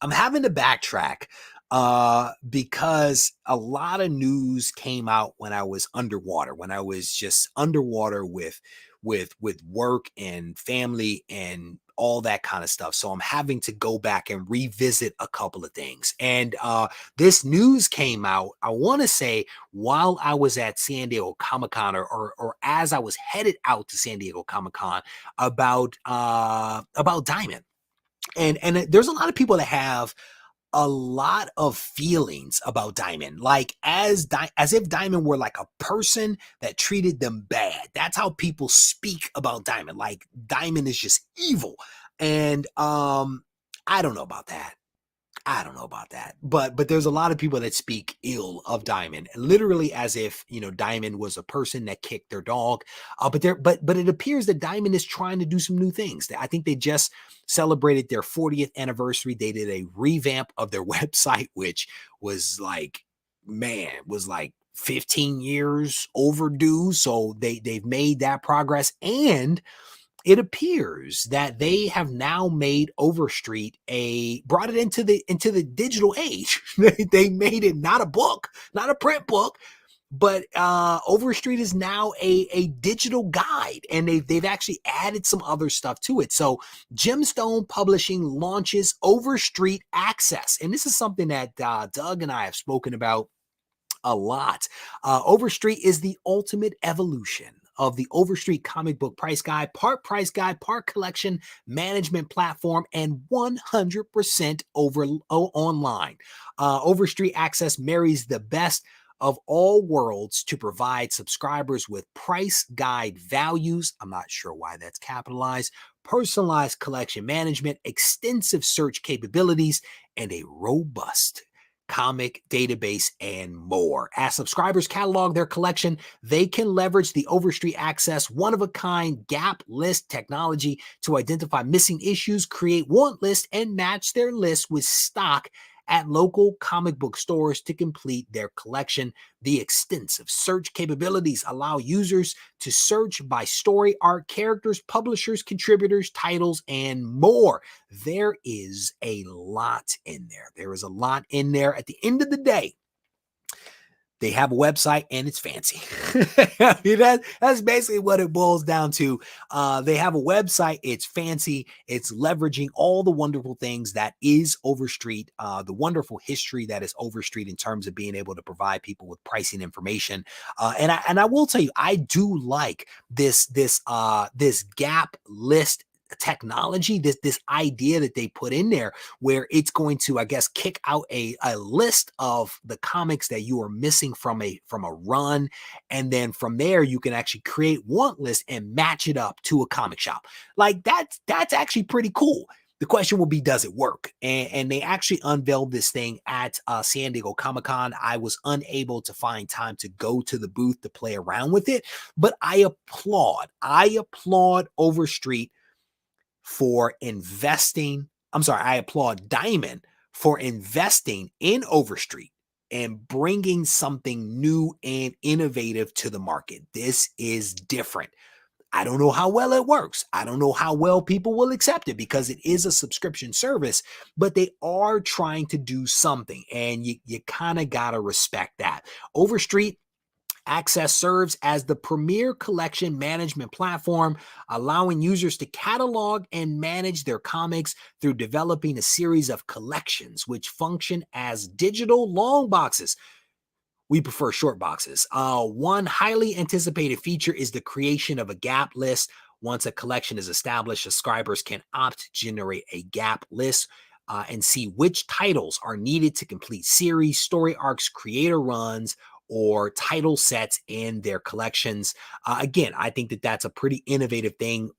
Because a lot of news came out when I was underwater, when I was just underwater with work and family and all that kind of stuff. So I'm having to go back and revisit a couple of things. And this news came out, I want to say, while I was at San Diego Comic-Con or as I was headed out to San Diego Comic-Con about Diamond. And there's a lot of people that have a lot of feelings about Diamond, like as if Diamond were like a person that treated them bad. That's how people speak about Diamond. Like Diamond is just evil. And I don't know about that. But there's a lot of people that speak ill of Diamond, literally as if, Diamond was a person that kicked their dog. But it appears that Diamond is trying to do some new things. I think they just celebrated their 40th anniversary. They did a revamp of their website, which was like 15 years overdue. So they've made that progress, and it appears that they have now made Overstreet brought it into the digital age. They made it not a book, not a print book, but Overstreet is now a digital guide, and they've actually added some other stuff to it. So Gemstone Publishing launches Overstreet Access, and this is something that Doug and I have spoken about a lot. Overstreet is the ultimate evolution of the Overstreet comic book price guide, part collection management platform, and 100% online. Overstreet Access marries the best of all worlds to provide subscribers with price guide values. I'm not sure why that's capitalized. Personalized collection management, extensive search capabilities, and a robust comic database, and more. As subscribers catalog their collection, they can leverage the Overstreet Access one-of-a-kind gap list technology to identify missing issues, create want lists, and match their list with stock at local comic book stores to complete their collection. The extensive search capabilities allow users to search by story, art, characters, publishers, contributors, titles, and more. There is a lot in there. At the end of the day, they have a website and it's fancy. I mean, that's basically what it boils down to. They have a website, it's fancy, it's leveraging all the wonderful things that is Overstreet, the wonderful history that is Overstreet in terms of being able to provide people with pricing information. And I will tell you, I do like this gap list technology, this idea that they put in there where it's going to, I guess, kick out a list of the comics that you are missing from a run. And then from there, you can actually create want list and match it up to a comic shop. Like that's actually pretty cool. The question will be, does it work? And they actually unveiled this thing at San Diego Comic-Con. I was unable to find time to go to the booth to play around with it, but I applaud Overstreet for investing. I'm sorry, I applaud Diamond for investing in Overstreet and bringing something new and innovative to the market. This is different. I don't know how well it works. I don't know how well people will accept it because it is a subscription service, but they are trying to do something, and you kind of got to respect that. Overstreet Access serves as the premier collection management platform, allowing users to catalog and manage their comics through developing a series of collections, which function as digital long boxes. We prefer short boxes. One highly anticipated feature is the creation of a gap list. Once a collection is established, subscribers can opt to generate a gap list and see which titles are needed to complete series, story arcs, creator runs, or title sets in their collections. Again, I think that that's a pretty innovative thing,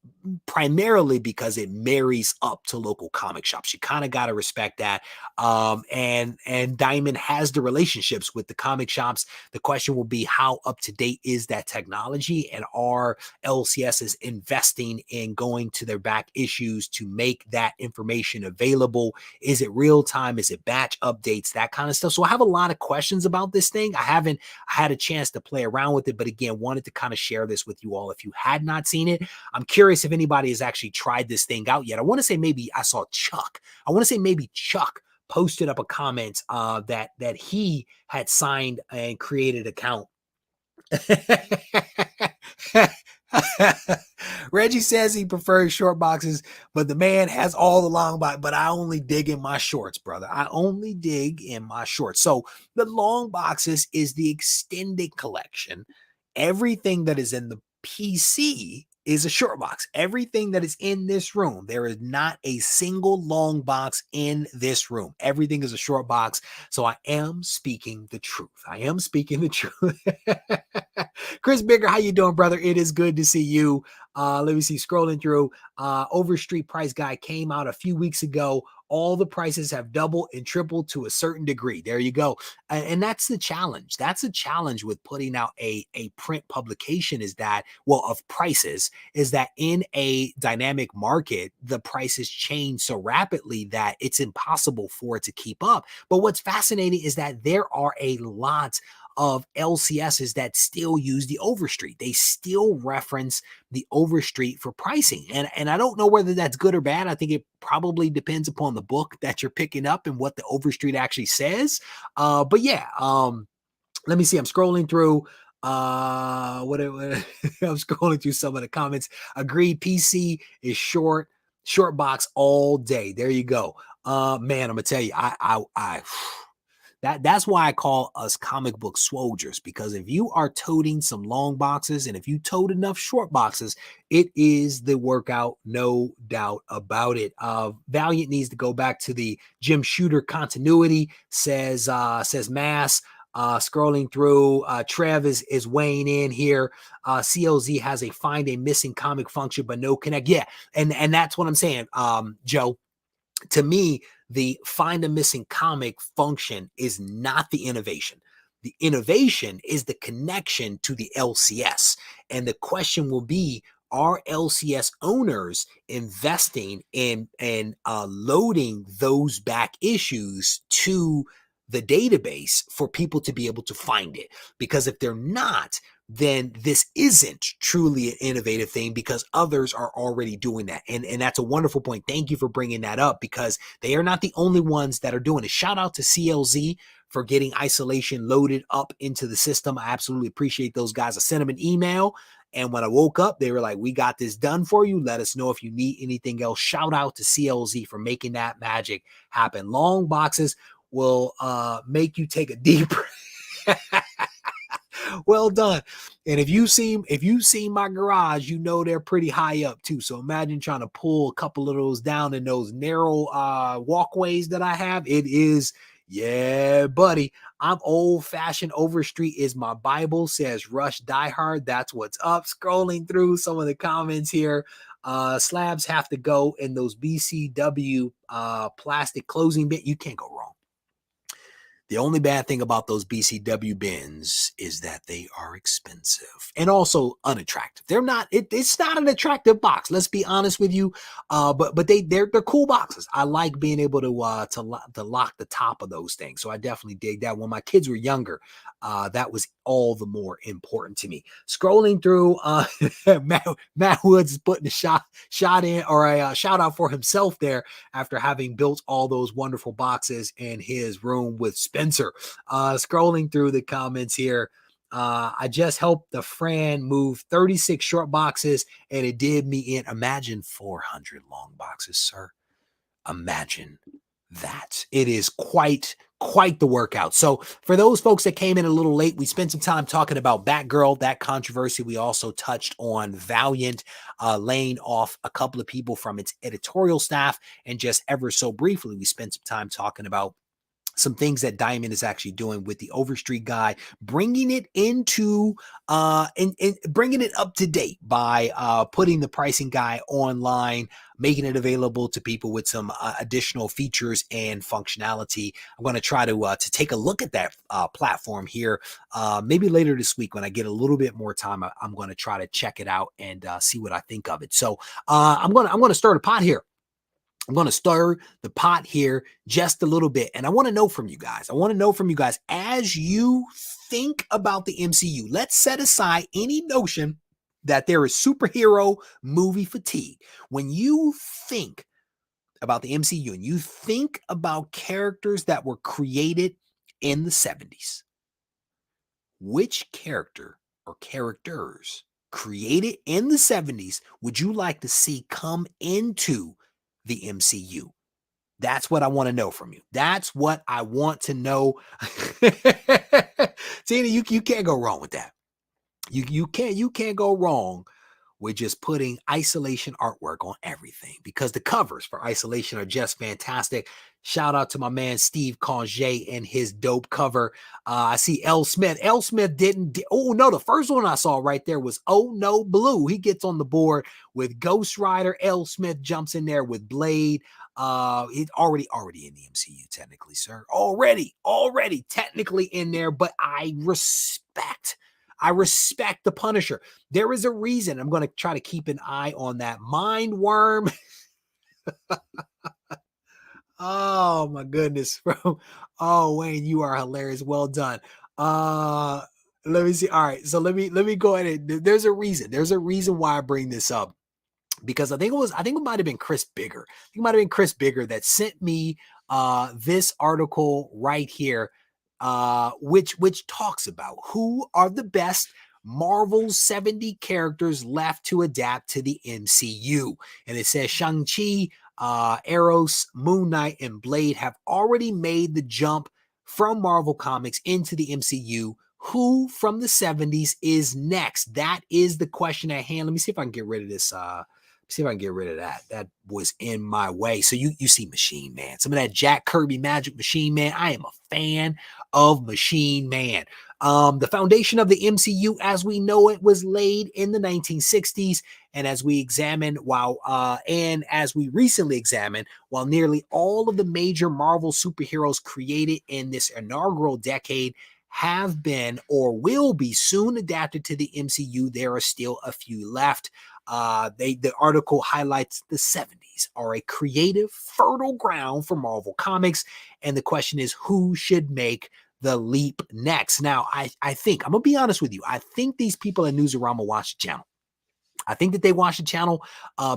primarily because it marries up to local comic shops. You kind of got to respect that. And Diamond has the relationships with the comic shops. The question will be, how up to date is that technology, and are LCSs investing in going to their back issues to make that information available? Is it real time? Is it batch updates? That kind of stuff. So I have a lot of questions about this thing. I haven't had a chance to play around with it, but again, wanted to kind of share this with you all. If you had not seen it, I'm curious if anybody has actually tried this thing out yet. I want to say maybe I saw Chuck. I want to say maybe Chuck posted up a comment that he had signed and created an account. Reggie says he prefers short boxes, but the man has all the long box. But I only dig in my shorts, brother. I only dig in my shorts. So the long boxes is the extended collection. Everything that is in the PC is a short box. Everything that is in this room, there is not a single long box in this room. Everything is a short box. So I am speaking the truth. I am speaking the truth. Chris Bigger, how you doing, brother? It is good to see you. Let me see, scrolling through. Overstreet Price Guy came out a few weeks ago. All the prices have doubled and tripled to a certain degree. There you go. And that's the challenge. That's a challenge with putting out a print publication, is that, well, of prices, is that in a dynamic market, the prices change so rapidly that it's impossible for it to keep up. But what's fascinating is that there are a lot of LCSs that still use the Overstreet. They still reference the Overstreet for pricing. And I don't know whether that's good or bad. I think it probably depends upon the book that you're picking up and what the Overstreet actually says. But yeah, let me see. I'm scrolling through. I'm scrolling through some of the comments. Agreed. PC is short box all day. There you go. Man, I'm gonna tell you, that's why I call us comic book soldiers, because if you are toting some long boxes and if you tote enough short boxes, it is the workout, no doubt about it. Valiant needs to go back to the Jim Shooter continuity, says Mass. Scrolling through, Trev is weighing in here. CLZ has a find a missing comic function, but no connect. Yeah, and that's what I'm saying, Joe. To me, the find a missing comic function is not the innovation. The innovation is the connection to the LCS. And the question will be, are LCS owners investing in loading those back issues to the database for people to be able to find it? Because if they're not, then this isn't truly an innovative thing, because others are already doing that. And that's a wonderful point. Thank you for bringing that up, because they are not the only ones that are doing it. Shout out to CLZ for getting isolation loaded up into the system. I absolutely appreciate those guys. I sent them an email, and when I woke up, they were like, we got this done for you. Let us know if you need anything else. Shout out to CLZ for making that magic happen. Long boxes will make you take a deep breath. Well done. And if you've seen my garage, you know they're pretty high up too. So imagine trying to pull a couple of those down in those narrow walkways that I have. It is, yeah, buddy. I'm old fashioned. Overstreet is my Bible, says Rush Diehard. That's what's up. Scrolling through some of the comments here. Slabs have to go in those BCW plastic closing bit. You can't go wrong. The only bad thing about those BCW bins is that they are expensive and also unattractive. They're not. It's not an attractive box. Let's be honest with you. But they're cool boxes. I like being able to lock the top of those things. So I definitely dig that. When my kids were younger, that was all the more important to me. Scrolling through, Matt Woods is putting a shot in, or a shout out for himself there after having built all those wonderful boxes in his room with Spencer. Scrolling through the comments here. I just helped the Fran move 36 short boxes and it did me in. Imagine 400 long boxes, sir. Imagine that. It is quite the workout. So for those folks that came in a little late, we spent some time talking about Batgirl, that controversy. We also touched on Valiant laying off a couple of people from its editorial staff. And just ever so briefly, we spent some time talking about some things that Diamond is actually doing with the Overstreet guy, bringing it into and bringing it up to date by putting the pricing guy online, making it available to people with some additional features and functionality. I'm going to try to take a look at that platform here, maybe later this week when I get a little bit more time. I'm going to try to check it out and see what I think of it. So I'm going to start a pot here. I'm going to stir the pot here just a little bit. And I want to know from you guys. I want to know from you guys as you think about the MCU. Let's set aside any notion that there is superhero movie fatigue. When you think about the MCU and you think about characters that were created in the 70s, which character or characters created in the 70s would you like to see come into the MCU? That's what I want to know from you. That's what I want to know. Tina, you can't go wrong with that. You can't go wrong with just putting Isolation artwork on everything, because the covers for Isolation are just fantastic. Shout out to my man Steve Conge and his dope cover. I see L. Smith. L. Smith oh no, the first one I saw right there was Oh No Blue. He gets on the board with Ghost Rider. L. Smith jumps in there with Blade. He's already in the MCU technically, sir. Already technically in there, but I respect the Punisher. There is a reason I'm going to try to keep an eye on that Mind Worm. Oh my goodness. Oh, Wayne, you are hilarious. Well done. Let me see. All right. So let me go ahead. There's a reason. There's a reason why I bring this up, because I think it might have been Chris Bigger. I think it might have been Chris Bigger that sent me this article right here, which talks about who are the best Marvel's 70 characters left to adapt to the MCU. And it says Shang-Chi, Eros, Moon Knight, and Blade have already made the jump from Marvel Comics into the MCU. Who from the 70s is next? That is the question at hand. Let me see if I can get rid of this. See if I can get rid of that. That was in my way. So you see Machine Man. Some of that Jack Kirby magic Machine Man. I am a fan of Machine Man. The foundation of the MCU as we know it was laid in the 1960s. And as we examine as we recently examined, while nearly all of the major Marvel superheroes created in this inaugural decade have been or will be soon adapted to the MCU, there are still a few left. The article highlights the 70s are a creative, fertile ground for Marvel Comics. And the question is, who should make the leap next? Now, I think, I'm going to be honest with you, I think these people at Newsarama watch the channel. I think that they watch the channel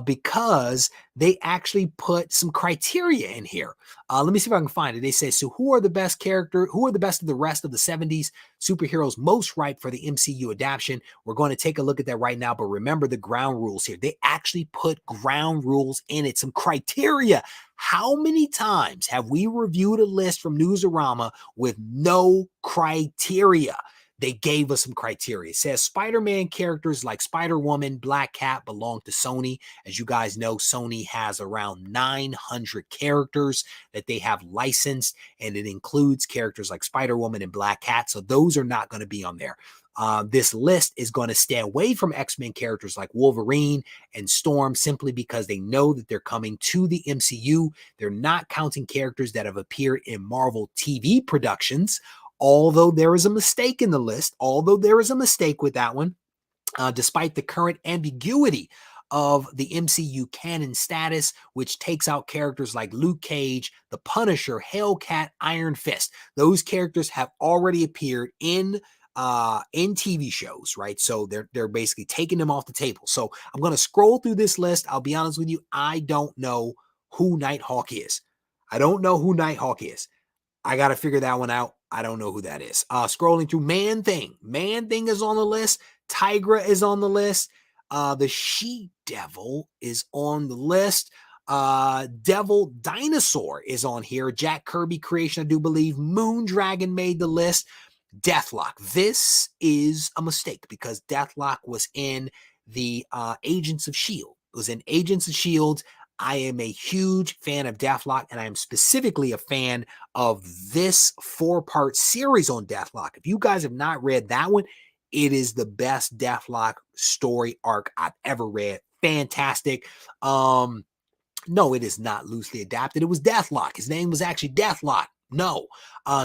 because they actually put some criteria in here. Let me see if I can find it. They say, so who are the best of the rest of the 70s superheroes most ripe for the MCU adaptation? We're going to take a look at that right now, but remember the ground rules here. They actually put ground rules in it, some criteria. How many times have we reviewed a list from Newsarama with no criteria? they gave us some criteria. It says Spider-Man characters like Spider-Woman, Black Cat belong to Sony. As you guys know, Sony has around 900 characters that they have licensed, and it includes characters like Spider-Woman and Black Cat. So those are not going to be on there. This list is going to stay away from X-Men characters like Wolverine and Storm simply because they know that they're coming to the MCU. They're not counting characters that have appeared in Marvel TV productions, although there is a mistake in the list, although there is a mistake with that one, despite the current ambiguity of the MCU canon status, which takes out characters like Luke Cage, the Punisher, Hellcat, Iron Fist. Those characters have already appeared in TV shows, right? So they're basically taking them off the table. So I'm going to scroll through this list. I'll be honest with you. I don't know who Nighthawk is. I don't know who Nighthawk is. I got to figure that one out. I don't know who that is. Scrolling through Man-Thing. Man-Thing is on the list. Tigra is on the list. The She-Devil is on the list. Devil Dinosaur is on here. Jack Kirby creation, I do believe. Moondragon made the list. Deathlock. This is a mistake because Deathlock was in the Agents of S.H.I.E.L.D. It was in Agents of S.H.I.E.L.D. I am a huge fan of Deathlock, and I am specifically a fan of this 4-part series on Deathlock. If you guys have not read that one, it is the best Deathlock story arc I've ever read. Fantastic. No, it is not loosely adapted. It was Deathlock. His name was actually Deathlock. No.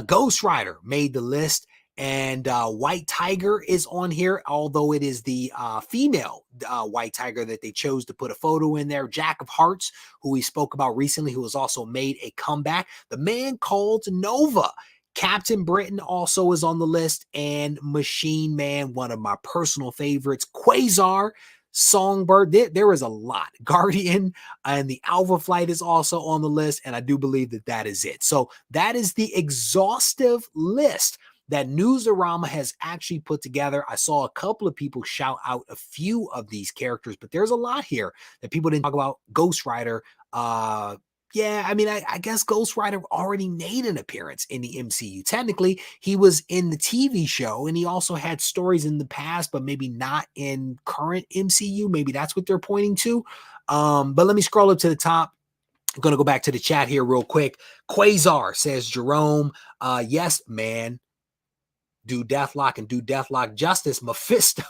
Ghost Rider made the list. And White Tiger is on here, although it is the female White Tiger that they chose to put a photo in there. Jack of Hearts, who we spoke about recently, who has also made a comeback. The Man Called Nova. Captain Britain also is on the list. And Machine Man, one of my personal favorites. Quasar, Songbird. There is a lot. Guardian and the Alpha Flight is also on the list. And I do believe that that is it. So that is the exhaustive list that Newsarama has actually put together. I saw a couple of people shout out a few of these characters, but there's a lot here that people didn't talk about. Ghost Rider. Yeah, I mean, I guess Ghost Rider already made an appearance in the MCU. Technically, he was in the TV show, and he also had stories in the past, but maybe not in current MCU. Maybe that's what they're pointing to. But let me scroll up to the top. I'm going to go back to the chat here real quick. Quasar, says Jerome. Yes, man. Do Deathlock and do Deathlock justice. Mephisto.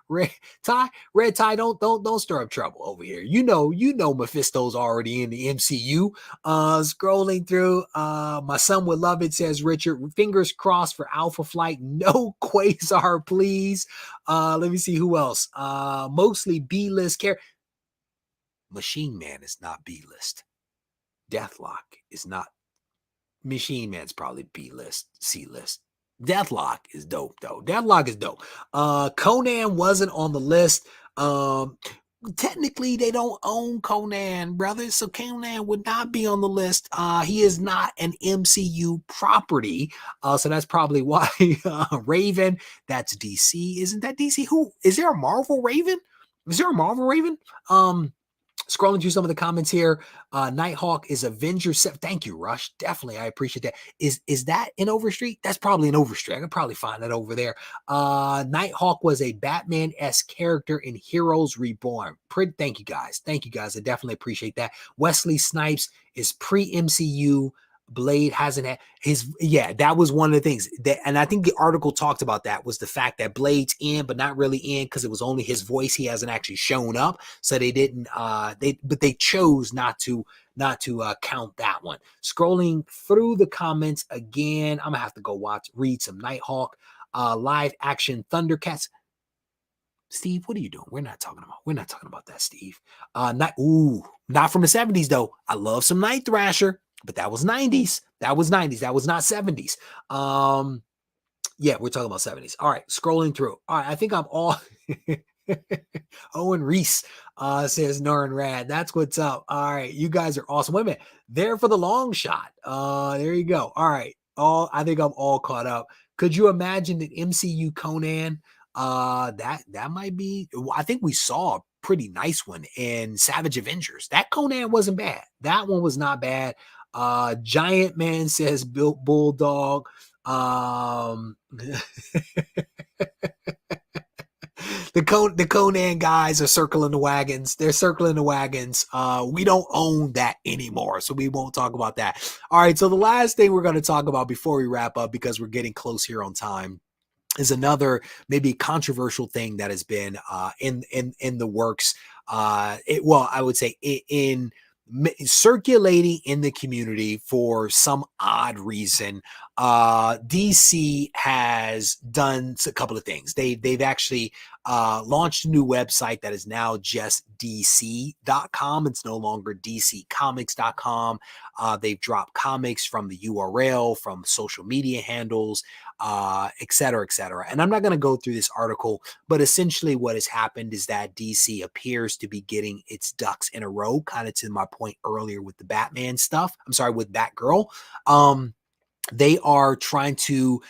Red tie, don't stir up trouble over here. You know Mephisto's already in the MCU. Scrolling through, my son would love it, says Richard. Fingers crossed for Alpha Flight. No Quasar, please. Let me see who else. Mostly B-list character. Machine Man is not B-list. Deathlock is not. Machine Man's probably B-list, C-list. Deathlock is dope, though. Deathlock is dope. Conan wasn't on the list. Technically, they don't own Conan, brother, so Conan would not be on the list. He is not an MCU property, so that's probably why. Raven, that's DC. Isn't that DC? Who is there? A Marvel Raven? Is there a Marvel Raven? Scrolling through some of the comments here, Nighthawk is Avenger 7. Thank you, Rush. Definitely, I appreciate that. Is that in Overstreet? That's probably in Overstreet. I could probably find that over there. Nighthawk was a Batman-esque character in Heroes Reborn. Thank you, guys. Thank you, guys. I definitely appreciate that. Wesley Snipes is pre-MCU. Blade hasn't had that was one of the things that, and I think the article talked about that, was the fact that Blade's in, but not really in because it was only his voice. He hasn't actually shown up. So they didn't, they chose not to count that one. Scrolling through the comments again, I'm gonna have to go read some Nighthawk, live action Thundercats. Steve, what are you doing? We're not talking about that, Steve. Not from the 70s though. I love some Night Thrasher. But that was 90s. That was not 70s. Yeah, we're talking about 70s. All right, scrolling through. All right, I think I'm all. Owen Reese says Norrin Rad. That's what's up. All right, you guys are awesome. Wait a minute. There for the long shot. There you go. All right. I think I'm all caught up. Could you imagine an MCU Conan? That might be. I think we saw a pretty nice one in Savage Avengers. That Conan wasn't bad. That one was not bad. Giant Man says Built Bulldog. The Conan guys are circling the wagons. They're circling the wagons. We don't own that anymore, so we won't talk about that. All right, so the last thing we're going to talk about before we wrap up, because we're getting close here on time, is another maybe controversial thing that has been in the works. I would say in circulating in the community for some odd reason. DC has done a couple of things. They've actually launched a new website that is now just DC.com. It's no longer DCcomics.com. They've dropped comics from the URL, from social media handles, et cetera, et cetera. And I'm not going to go through this article, but essentially what has happened is that DC appears to be getting its ducks in a row, kind of to my point earlier with the Batman stuff. I'm sorry, with Batgirl. They are trying to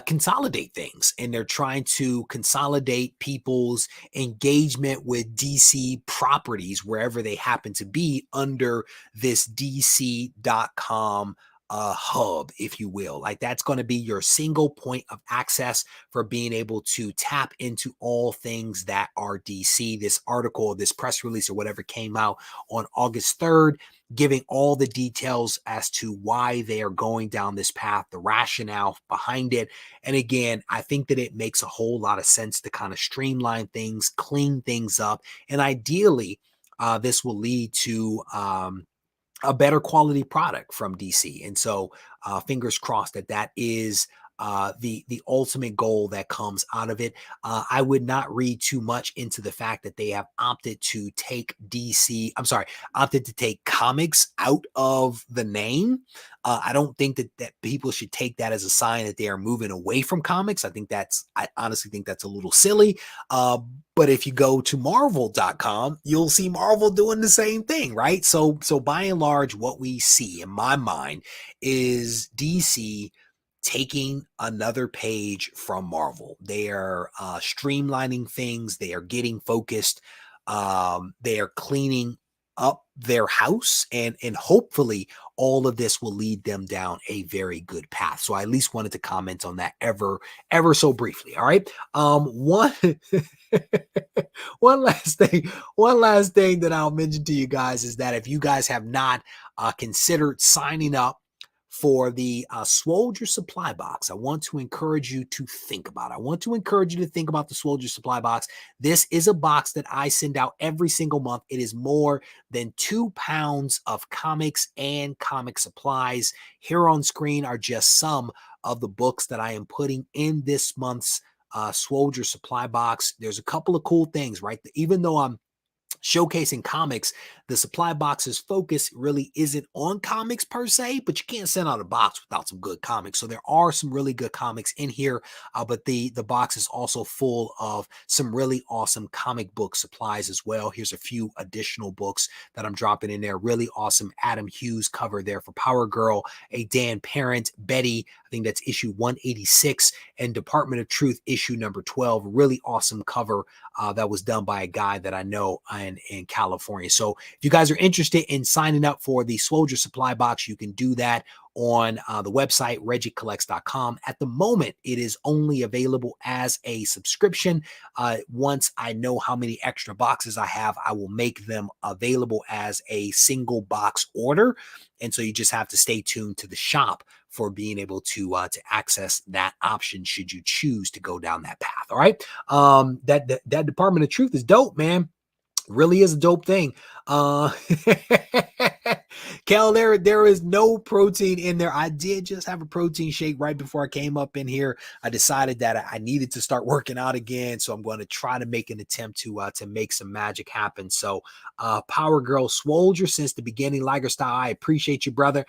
consolidate things, and they're trying to consolidate people's engagement with DC properties wherever they happen to be under this DC.com hub, if you will. Like, that's going to be your single point of access for being able to tap into all things that are DC. This article, this press release or whatever came out on August 3rd, giving all the details as to why they are going down this path, the rationale behind it. And again, I think that it makes a whole lot of sense to kind of streamline things, clean things up, and ideally, this will lead to a better quality product from DC. And so fingers crossed that that is the ultimate goal that comes out of it. I would not read too much into the fact that they have opted to take opted to take comics out of the name. I don't think that people should take that as a sign that they are moving away from comics. I honestly think that's a little silly. But if you go to Marvel.com, you'll see Marvel doing the same thing, right? So by and large, what we see in my mind is DC taking another page from Marvel. They are streamlining things. They are getting focused. They are cleaning up their house, and hopefully all of this will lead them down a very good path. So I at least wanted to comment on that ever so briefly. All right. One one last thing that I'll mention to you guys is that if you guys have not considered signing up for the Swoldier supply box, I want to encourage you to think about it. I want to encourage you to think about the Swoldier supply box. This is a box that I send out every single month. It is more than 2 pounds of comics and comic supplies. Here on screen are just some of the books that I am putting in this month's Swoldier supply box. There's a couple of cool things, right? Even though I'm showcasing comics, the supply box's focus really isn't on comics per se, but you can't send out a box without some good comics. So there are some really good comics in here, but the box is also full of some really awesome comic book supplies as well. Here's a few additional books that I'm dropping in there. Really awesome Adam Hughes cover there for Power Girl, a Dan Parent, Betty, I think that's issue 186, and Department of Truth issue number 12. Really awesome cover that was done by a guy that I know in California. So if you guys are interested in signing up for the Swoldier supply box, you can do that on the website, regiecollects.com. At the moment, it is only available as a subscription. Once I know how many extra boxes I have, I will make them available as a single box order. And so you just have to stay tuned to the shop for being able to access that option should you choose to go down that path. All right. That Department of Truth is dope, man. Really is a dope thing. Cal, there is no protein in there. I did just have a protein shake right before I came up in here. I decided that I needed to start working out again, so I'm going to try to make an attempt to make some magic happen. So Power Girl Swoldier since the beginning, Liger Style, I appreciate you, brother.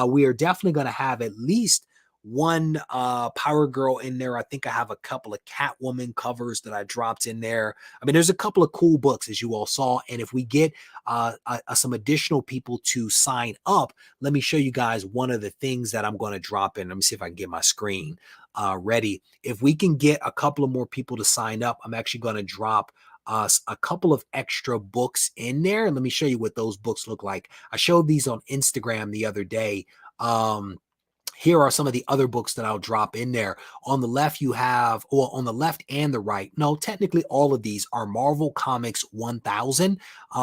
We are definitely going to have at least one Power Girl in there. I think I have a couple of Catwoman covers that I dropped in there. I mean, there's a couple of cool books, as you all saw. And if we get some additional people to sign up, let me show you guys one of the things that I'm going to drop in. Let me see if I can get my screen ready. If we can get a couple of more people to sign up, I'm actually going to drop a couple of extra books in there. Let me show you what those books look like. I showed these on Instagram the other day. here are some of the other books that I'll drop in there. On the left, you have, or on the left and the right, no, technically all of these are Marvel Comics 1000.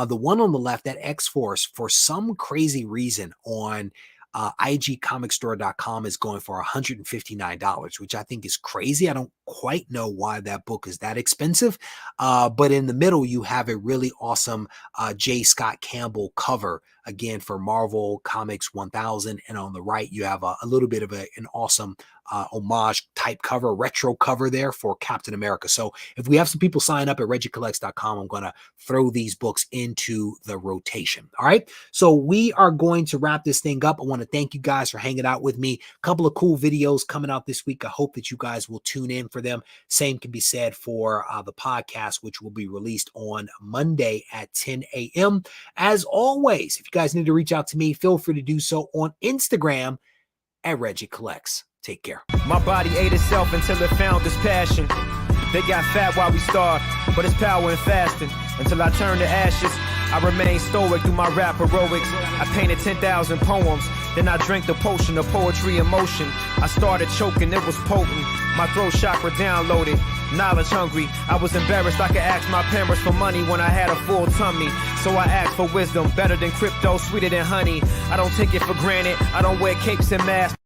The one on the left, that X-Force, for some crazy reason on igcomicstore.com is going for $159, which I think is crazy. I don't quite know why that book is that expensive. But in the middle, you have a really awesome J. Scott Campbell cover, again, for Marvel Comics 1000. And on the right, you have a little bit of an awesome homage type cover, retro cover there for Captain America. So if we have some people sign up at regiecollects.com, I'm going to throw these books into the rotation. All right. So we are going to wrap this thing up. I want to thank you guys for hanging out with me. A couple of cool videos coming out this week. I hope that you guys will tune in for them. Same can be said for the podcast, which will be released on Monday at 10 a.m. As always, if you guys need to reach out to me, feel free to do so on Instagram at Regie Collects. Take care. My body ate itself until it found its passion. They got fat while we starved, but it's power in fasting. Until I turned to ashes, I remained stoic through my rap heroics. I painted 10,000 poems, then I drank the potion of poetry and motion. I started choking, it was potent. My throat chakra downloaded, knowledge hungry. I was embarrassed I could ask my parents for money when I had a full tummy. So I asked for wisdom, better than crypto, sweeter than honey. I don't take it for granted, I don't wear capes and masks.